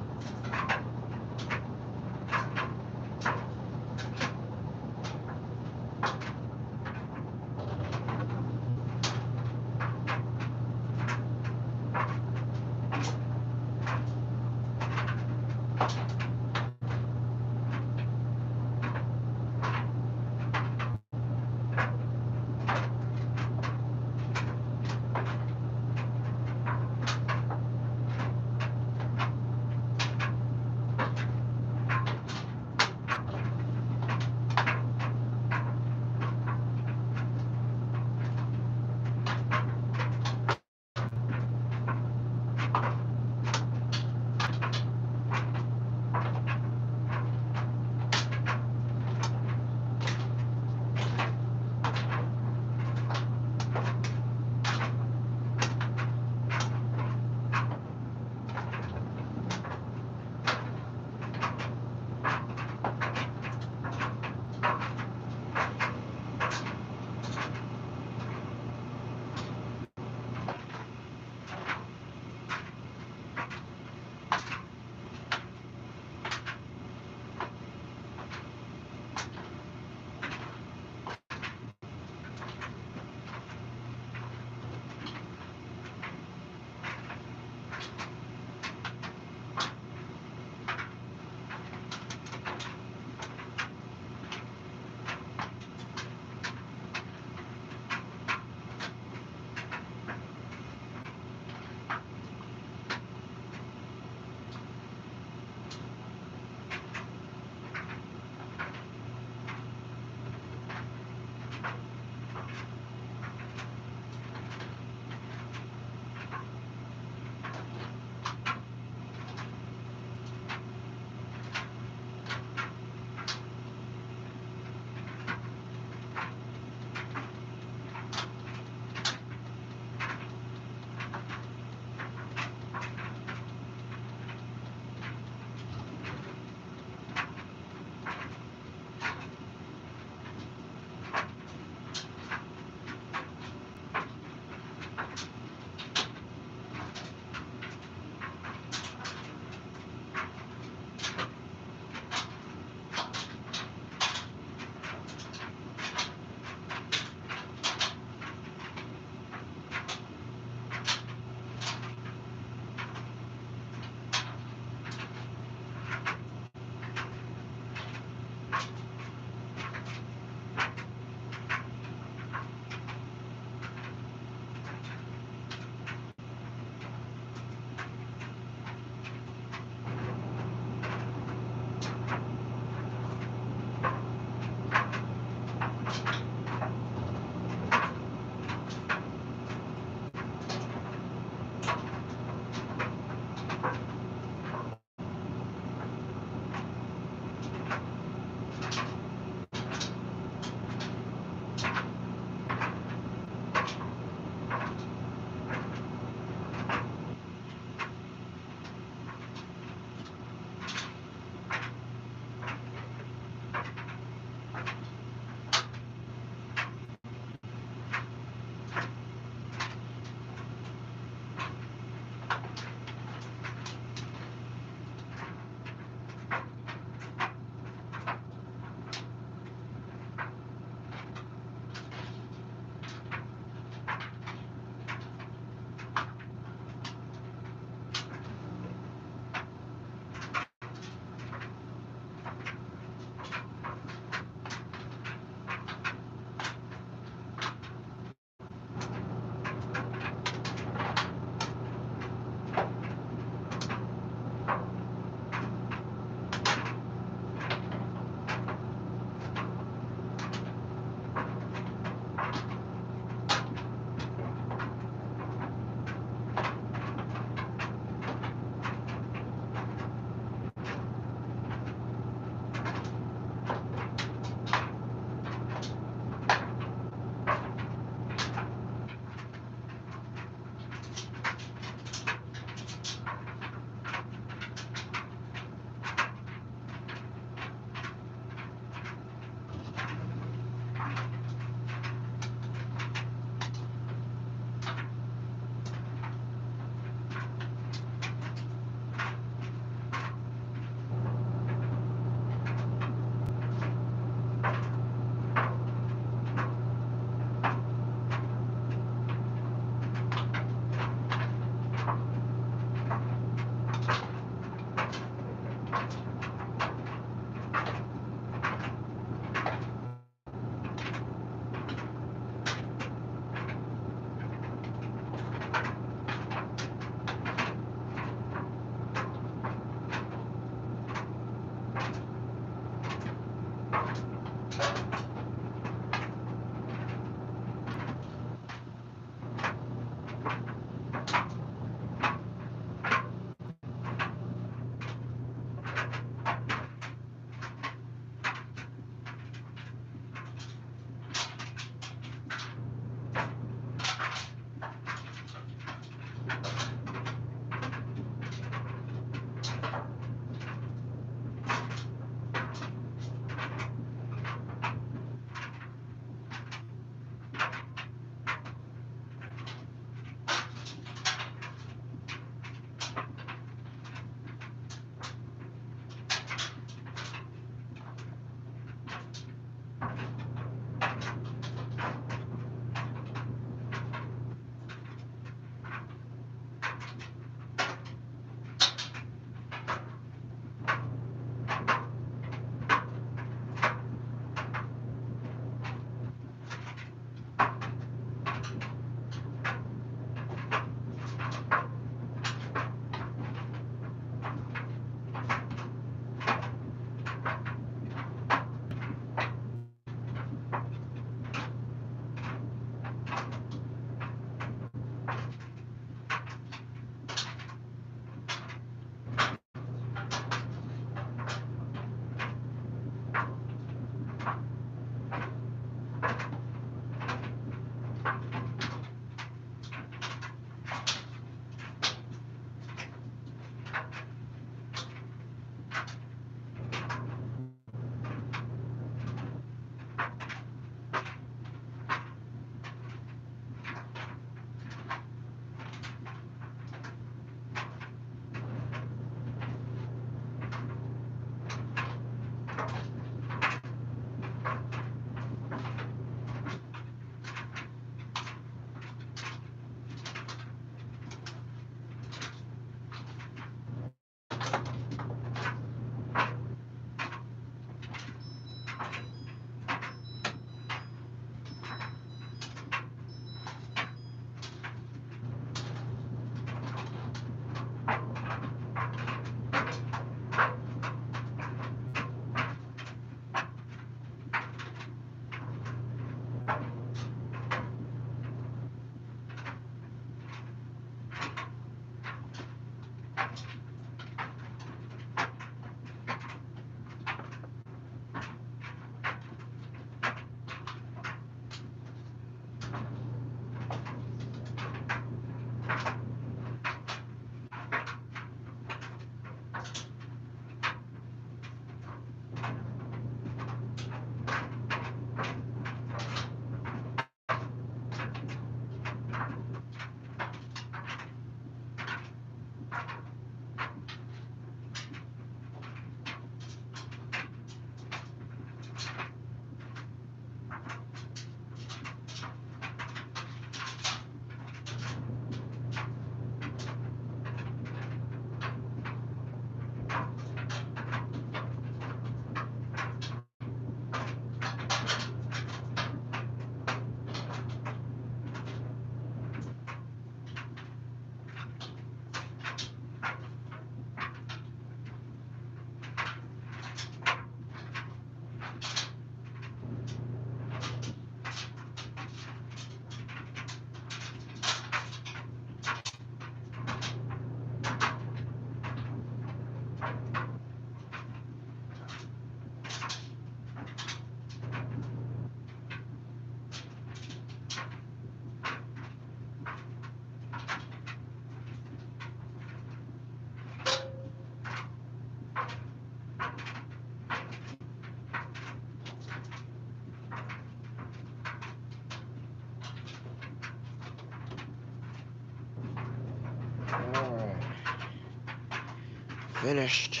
S1: finished.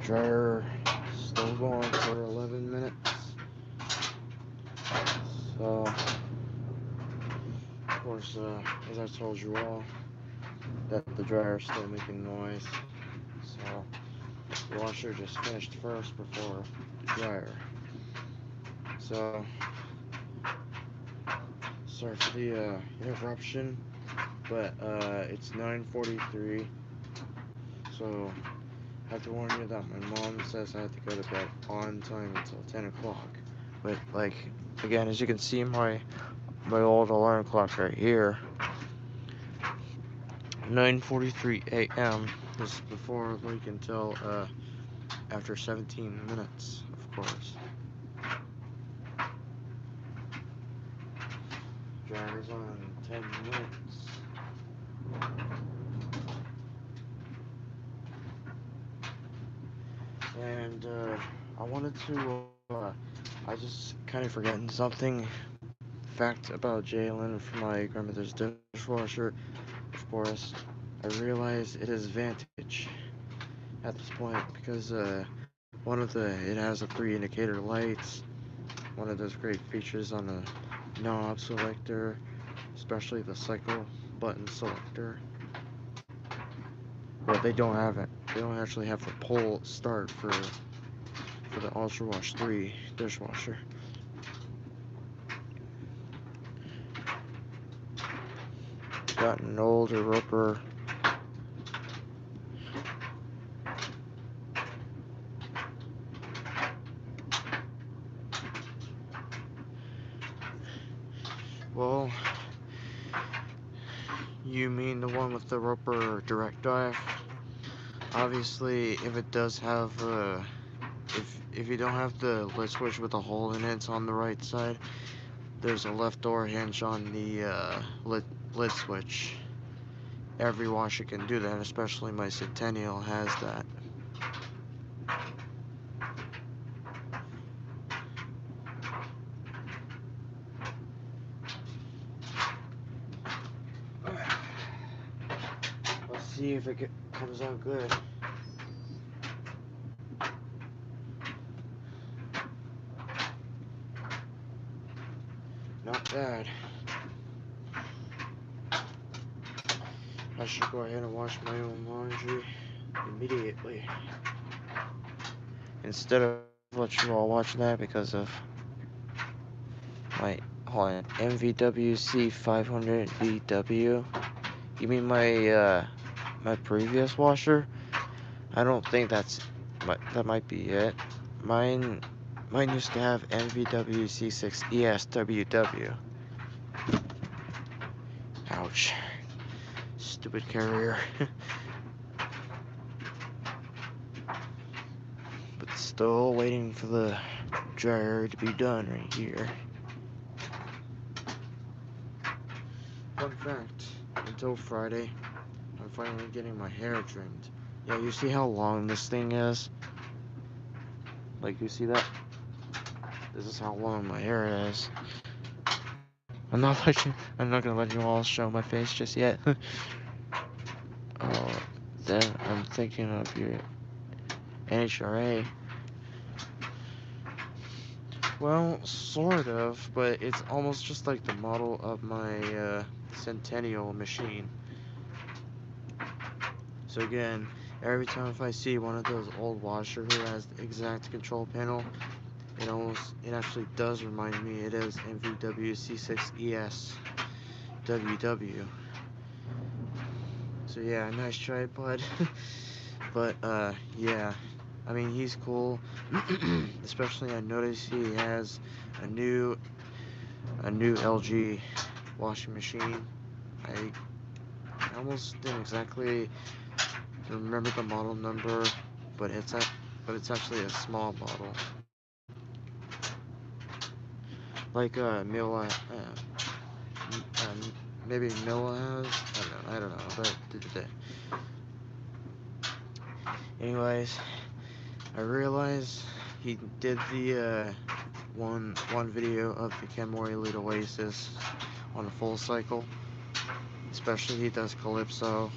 S1: Dryer still going for 11 minutes. So, of course, as I told you all, that the dryer is still making noise. So, the washer just finished first before the dryer. So, sorry for the interruption, but it's 9:43. So, I have to warn you that my mom says I have to go to bed on time until 10 o'clock. But, like, again, as you can see, my old alarm clock right here, 9:43 a.m. is before like until after 17 minutes, of course. Dryer's on 10 minutes. And I wanted to I just kind of forgetting something fact about Jalen from my grandmother's dishwasher. Of course, I realize it is Vantage at this point because it has a 3 indicator lights, one of those great features on the knob selector, especially the cycle button selector. But they don't have it. They don't actually have the pull start for the Ultra Wash 3 dishwasher. Got an older roper. Well, you mean the one with the roper direct dive? Obviously, if it does have if you don't have the lid switch with a hole in it, it's on the right side. There's a left door hinge on the lid switch. Every washer can do that, especially my Centennial has that. Let's see if it comes out good. Not bad. I should go ahead and wash my own laundry immediately, instead of let you all watch that because of my MVWC 500BW. You mean my my previous washer? I don't think that might be it. Mine used to have MVWC6ESWW. Ouch. Stupid carrier. But still waiting for the dryer to be done right here. Fun fact, until Friday, I'm finally getting my hair trimmed. Yeah, you see how long this thing is? Like, you see that? This is how long my hair is. I'm not gonna let you all show my face just yet. Oh, then I'm thinking of your NHRA. Well, sort of, but it's almost just like the model of my Centennial machine. So again, every time if I see one of those old washer who has the exact control panel, it actually does remind me it is MVWC6ESWW. So yeah, nice try, bud. But yeah, I mean, he's cool. Especially I noticed he has a new LG washing machine. I almost didn't exactly remember the model number, but it's actually a small model. Like Mila, maybe Mila has. I don't know. But anyways, I realized he did the one video of the Kenmore Elite Oasis on a full cycle. Especially he does Calypso.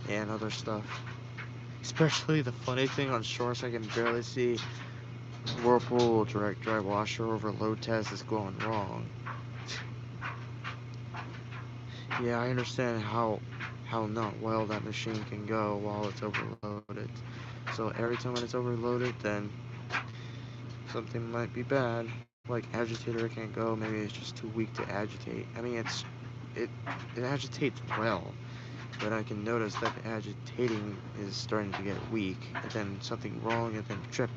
S1: and other stuff. Especially the funny thing on shorts, I can barely see Whirlpool direct dry washer overload test is going wrong. Yeah, I understand how not well that machine can go while it's overloaded. So every time when it's overloaded, then something might be bad. Like agitator can't go, maybe it's just too weak to agitate. I mean, it it agitates well, but I can notice that the agitating is starting to get weak, and then something wrong, and then trip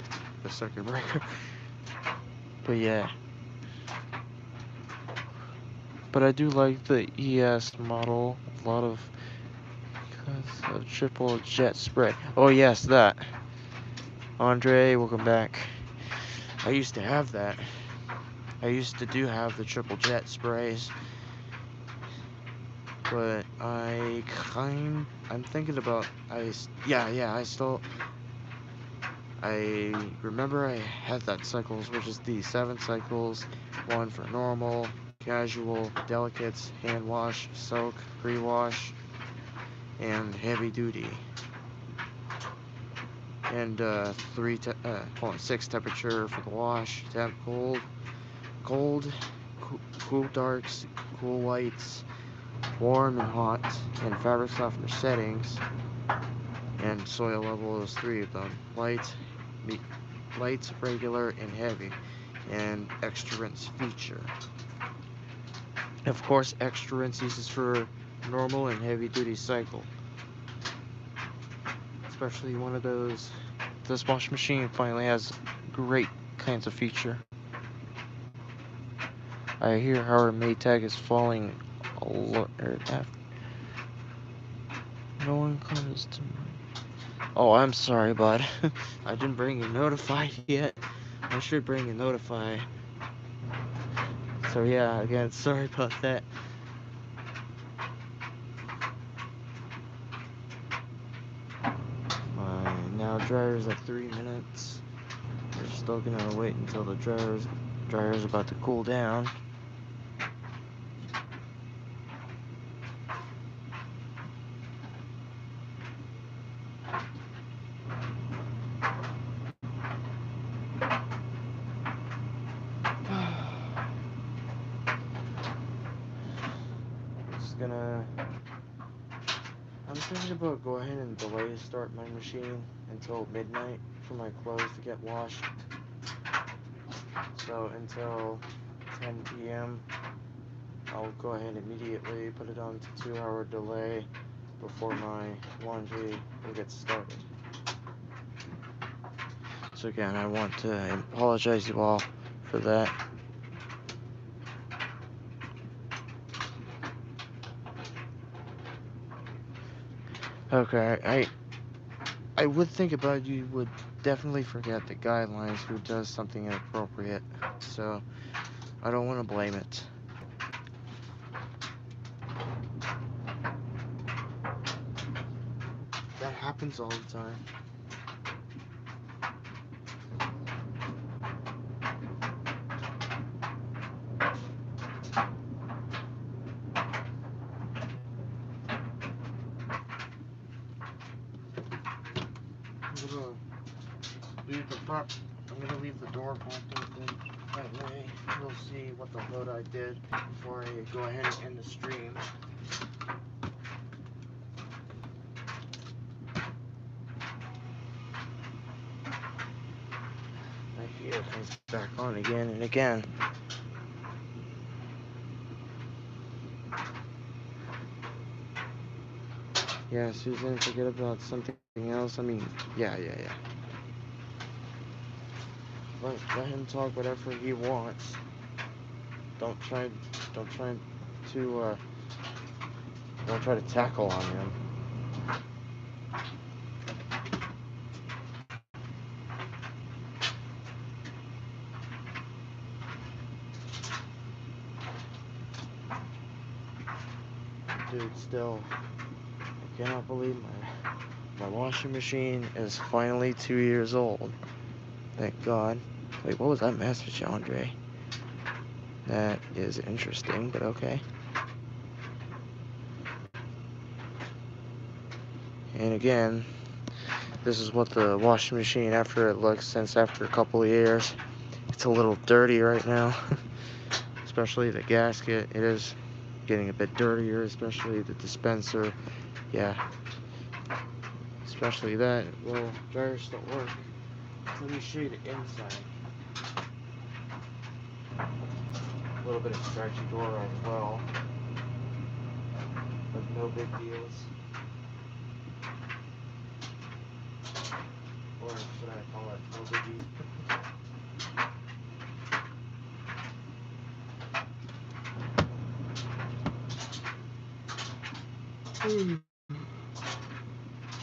S1: the circuit breaker. But yeah. But I do like the ES model. A lot of because of triple jet spray. Oh yes, that. Andre, welcome back. I used to have that. I used to do have the triple jet sprays, but I'm thinking about, I still, I remember I had that cycles, which is the 7 cycles, one for normal, casual, delicates, hand wash, soak, pre-wash, and heavy duty. And 6 temperature for the wash, temp cold, cool darks, cool whites, warm and hot, and fabric softener settings, and soil level is 3 of them. Light, regular, and heavy, and extra rinse feature. Of course, extra rinse uses for normal and heavy duty cycle. Especially one of those, this wash machine finally has great kinds of feature. I hear our Maytag is falling a lot. No one comes to me. Oh, I'm sorry, bud. I didn't bring you notified yet. I should bring you notified. So yeah, again, sorry about that. Now dryer's at 3 minutes. We're still gonna wait until the dryer's about to cool down. I'm thinking about go ahead and delay start my machine until midnight for my clothes to get washed. So until 10 p.m. I'll go ahead immediately put it on to 2-hour delay before my laundry will get started. So again, I want to apologize you all for that. Okay, I would think about you would definitely forget the guidelines who does something inappropriate, so I don't want to blame it. That happens all the time. I'm gonna leave the door open. That way you'll see what the load I did before I go ahead and end the stream. My heater comes back on again and again. Yeah, Susan, forget about something else. I mean, yeah. Let him talk whatever he wants. Don't try to don't try to tackle on him. Dude, still, I cannot believe my washing machine is finally 2 years old. Thank God. Wait, what was that message, Andre? That is interesting, but okay. And again, this is what the washing machine after it looks since after a couple of years. It's a little dirty right now, especially the gasket. It is getting a bit dirtier, especially the dispenser. Yeah, especially that. Well, dryers don't work. Let me show you the inside. A little bit of stretchy door as well, but no big deals. Or should I call it no biggie?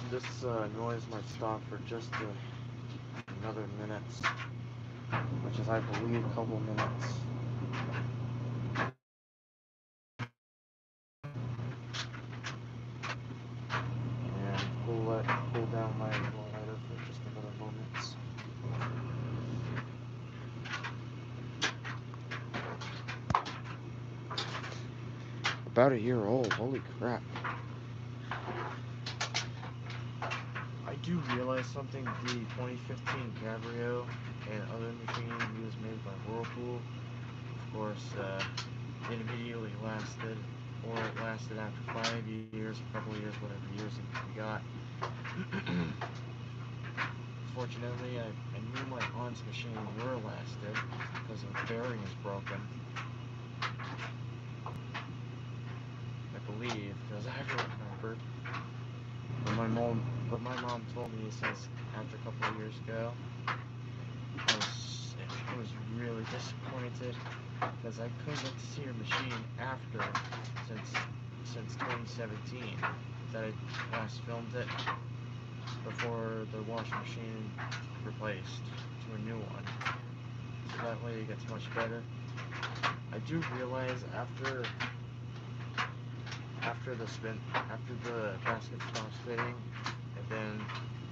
S1: This noise might stop for just another minute, which is, I believe, a couple minutes. And cool down my lighter for just another moment. About a year old, holy crap. I do realize something, the 2015 Cabrio and other machine was made by Whirlpool. Of course, it immediately lasted, or it lasted after 5 years, a couple of years, whatever years we got. Fortunately, I knew my aunt's machine were lasted because the bearing is broken. I believe, because I remembered. But my mom told me since after a couple of years ago, I was really disappointed because I couldn't get to see her machine after since 2017 that I last filmed it before the washing machine replaced to a new one. So that way it gets much better. I do realize after the basket stops spinning and then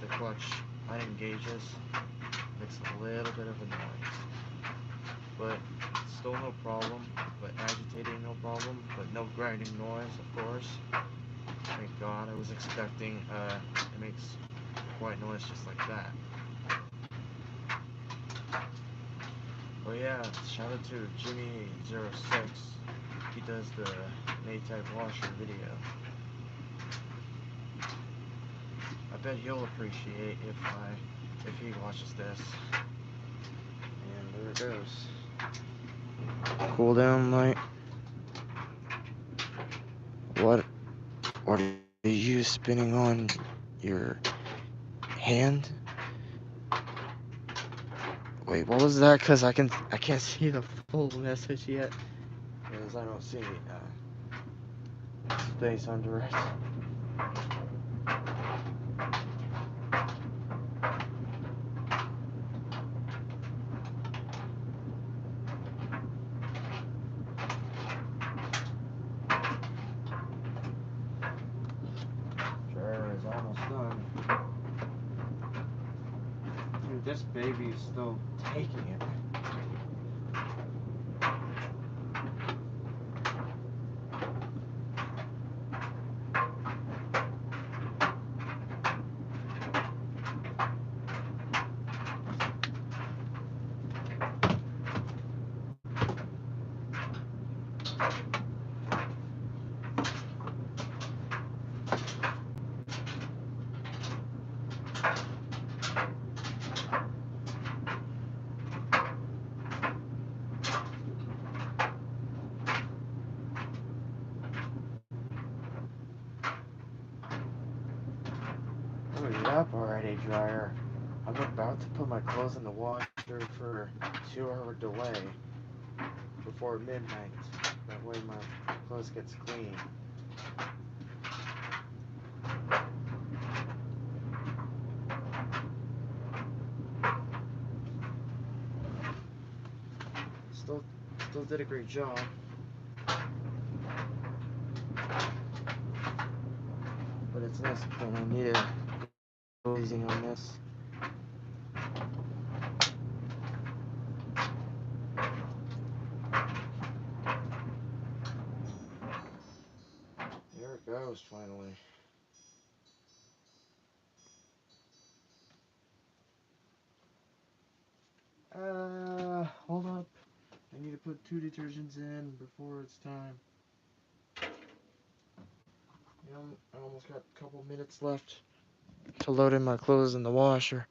S1: the clutch unengages, makes a little bit of a noise. But still no problem, but agitating no problem, but no grinding noise, of course. Thank God. I was expecting it makes white noise just like that. Oh yeah, shout out to Jimmy06. He does the Maytag washer video. I bet he'll appreciate if he watches this. And there it goes. Cool down light. What are you spinning on your hand? Wait, what was that? Cause I can't see the full message yet. Because I don't see space under it. Dryer is almost done. Dude, this baby is still taking it. Hurry up already, dryer. I'm about to put my clothes in the washer for a 2-hour delay before midnight. That way my clothes gets clean. Still did a great job. But it's nice when I need to go easy on this. There it goes, finally. put 2 detergents in before it's time. I almost got a couple minutes left to load in my clothes in the washer.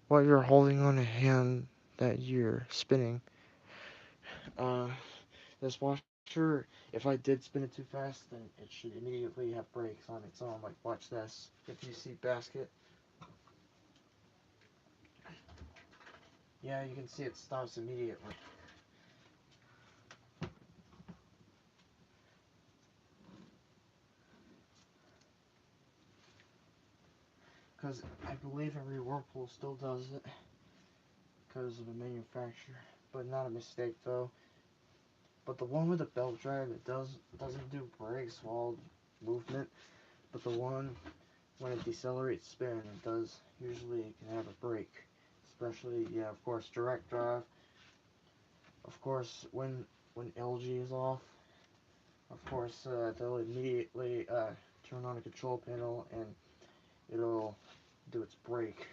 S1: While you're holding on a hand that you're spinning, uh, this washer, if I did spin it too fast, then it should immediately have brakes on its own. Like, watch this. If you see basket, yeah, you can see it stops immediately. Because I believe every Whirlpool still does it because of the manufacturer, but not a mistake though. But the one with the belt drive, it doesn't do brakes while movement, but the one when it decelerates spin, it does. Usually it can have a brake, especially, yeah, of course, direct drive. Of course, when LG is off, of course, they'll immediately turn on a control panel and it'll do its brake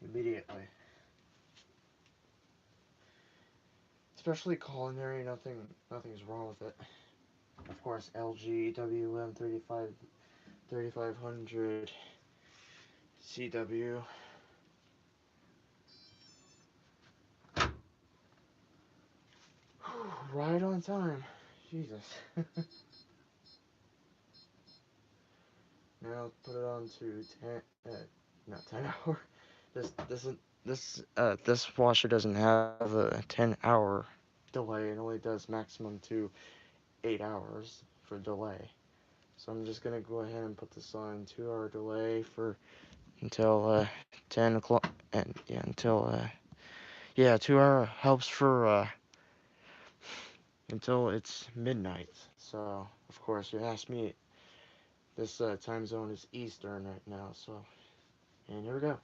S1: immediately. Especially culinary, nothing's wrong with it. Of course, LG WM 3500 CW. Right on time. Jesus. Now put it on to 10, not 10 hour. This washer doesn't have a 10-hour delay. It only does maximum to 8 hours for delay. So I'm just gonna go ahead and put this on 2-hour delay for until 10 o'clock, and yeah, until 2-hour helps for until it's midnight. So of course you asked me, this time zone is Eastern right now. So, and here we go.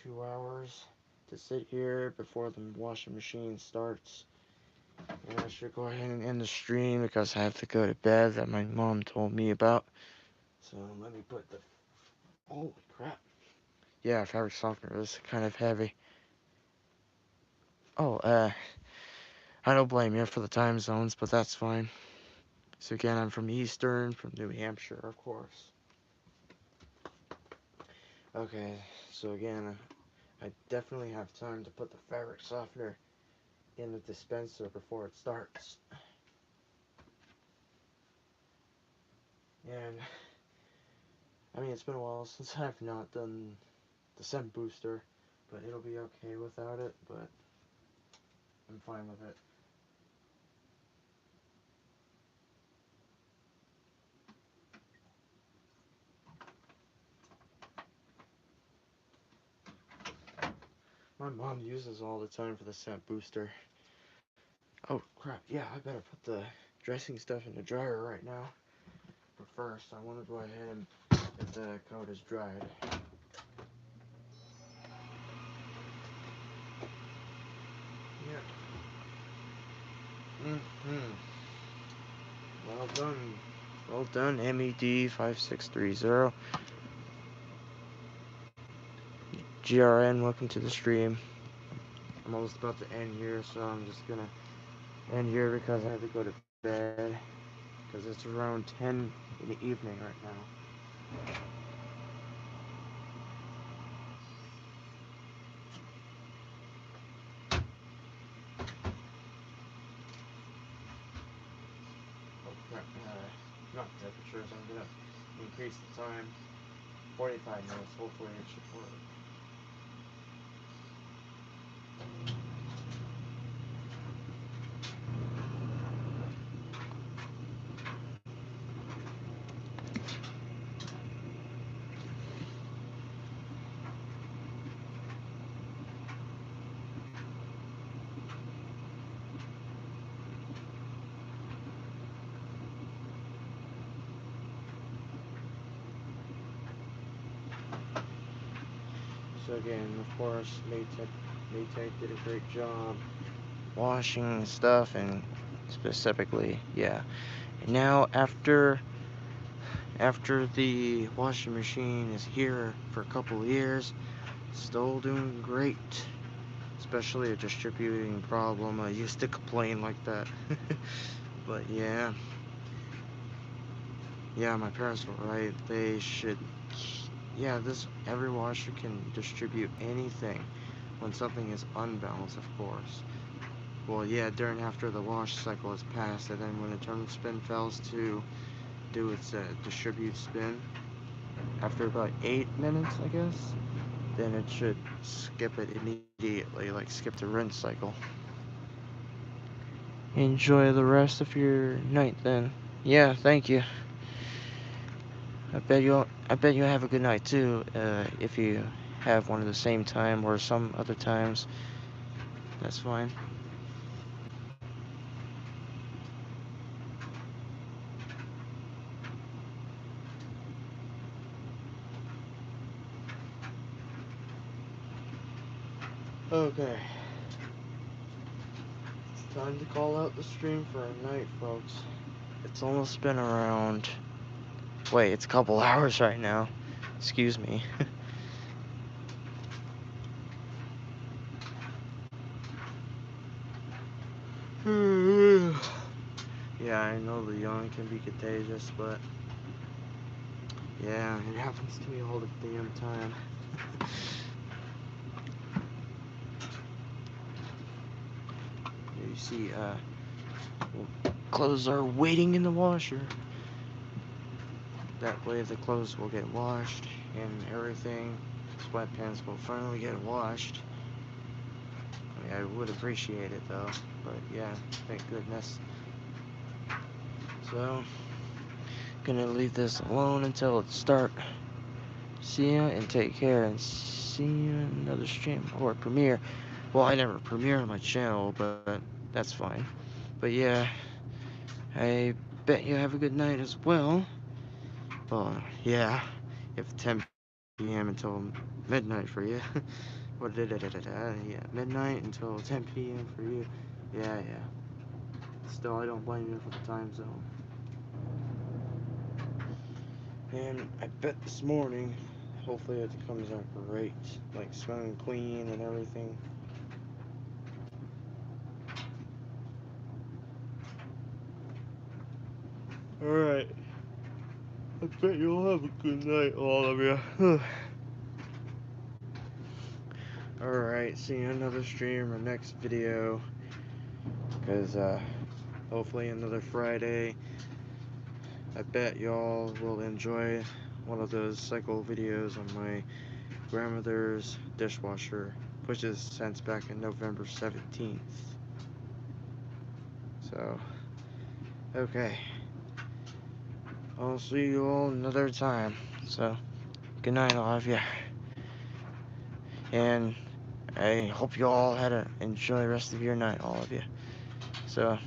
S1: 2 hours to sit here before the washing machine starts. And I should go ahead and end the stream because I have to go to bed that my mom told me about. So let me put the, holy crap. Yeah, fabric softener is kind of heavy. Oh, I don't blame you for the time zones, but that's fine. So again, I'm from Eastern, from New Hampshire, of course. Okay, so again, I definitely have time to put the fabric softener in the dispenser before it starts. And, I mean, it's been a while since I've not done the scent booster, but it'll be okay without it, but I'm fine with it. My mom uses all the time for the scent booster. Oh crap, yeah, I better put the dressing stuff in the dryer right now. But first, I want to go ahead and get the coat is dried. Yeah. Well done. Well done, MED5630. GRN, welcome to the stream. I'm almost about to end here, so I'm just gonna end here because I have to go to bed. Because it's around 10 in the evening right now. Oh crap, not temperatures, I'm gonna increase the time. 45 minutes, hopefully it should work. So again, of course, Maytag did a great job washing stuff, and specifically, yeah. And now after after the washing machine is here for a couple of years, still doing great. Especially a distributing problem. I used to complain like that. But yeah, my parents were right. They should, yeah, every washer can distribute anything when something is unbalanced, of course. Well, yeah, during after the wash cycle is passed, and then when the turn spin fails to do its distribute spin, after about 8 minutes, I guess, then it should skip it immediately, like skip the rinse cycle. Enjoy the rest of your night then. Yeah, thank you. I bet you'll have a good night too, if you have one at the same time or some other times. That's fine. Okay. It's time to call out the stream for a night, folks. It's almost been around... Wait, it's a couple hours right now. Excuse me. Yeah, I know the yawn can be contagious, but... Yeah, it happens to me all the damn time. You see, clothes are waiting in the washer. That way the clothes will get washed and everything. Sweatpants will finally get washed. I mean, I would appreciate it though, but yeah, thank goodness. So, gonna leave this alone until it's dark. See ya and take care, and see you in another stream or premiere. Well, I never premiere on my channel, but that's fine. But yeah, I bet you have a good night as well. Yeah, if 10 p.m. until midnight for you. Yeah, midnight until 10 p.m. for you. Yeah. Still, I don't blame you for the time zone. And I bet this morning, hopefully it comes out great. Like smelling clean and everything. Alright. I bet you'll have a good night, all of you. Alright, see you in another stream or next video. Because, hopefully another Friday. I bet y'all will enjoy one of those cycle videos on my grandmother's dishwasher, which is since back in November 17th. So, okay. I'll see you all another time. So, good night, all of you. And I hope you all had enjoy the rest of your night, all of you. So,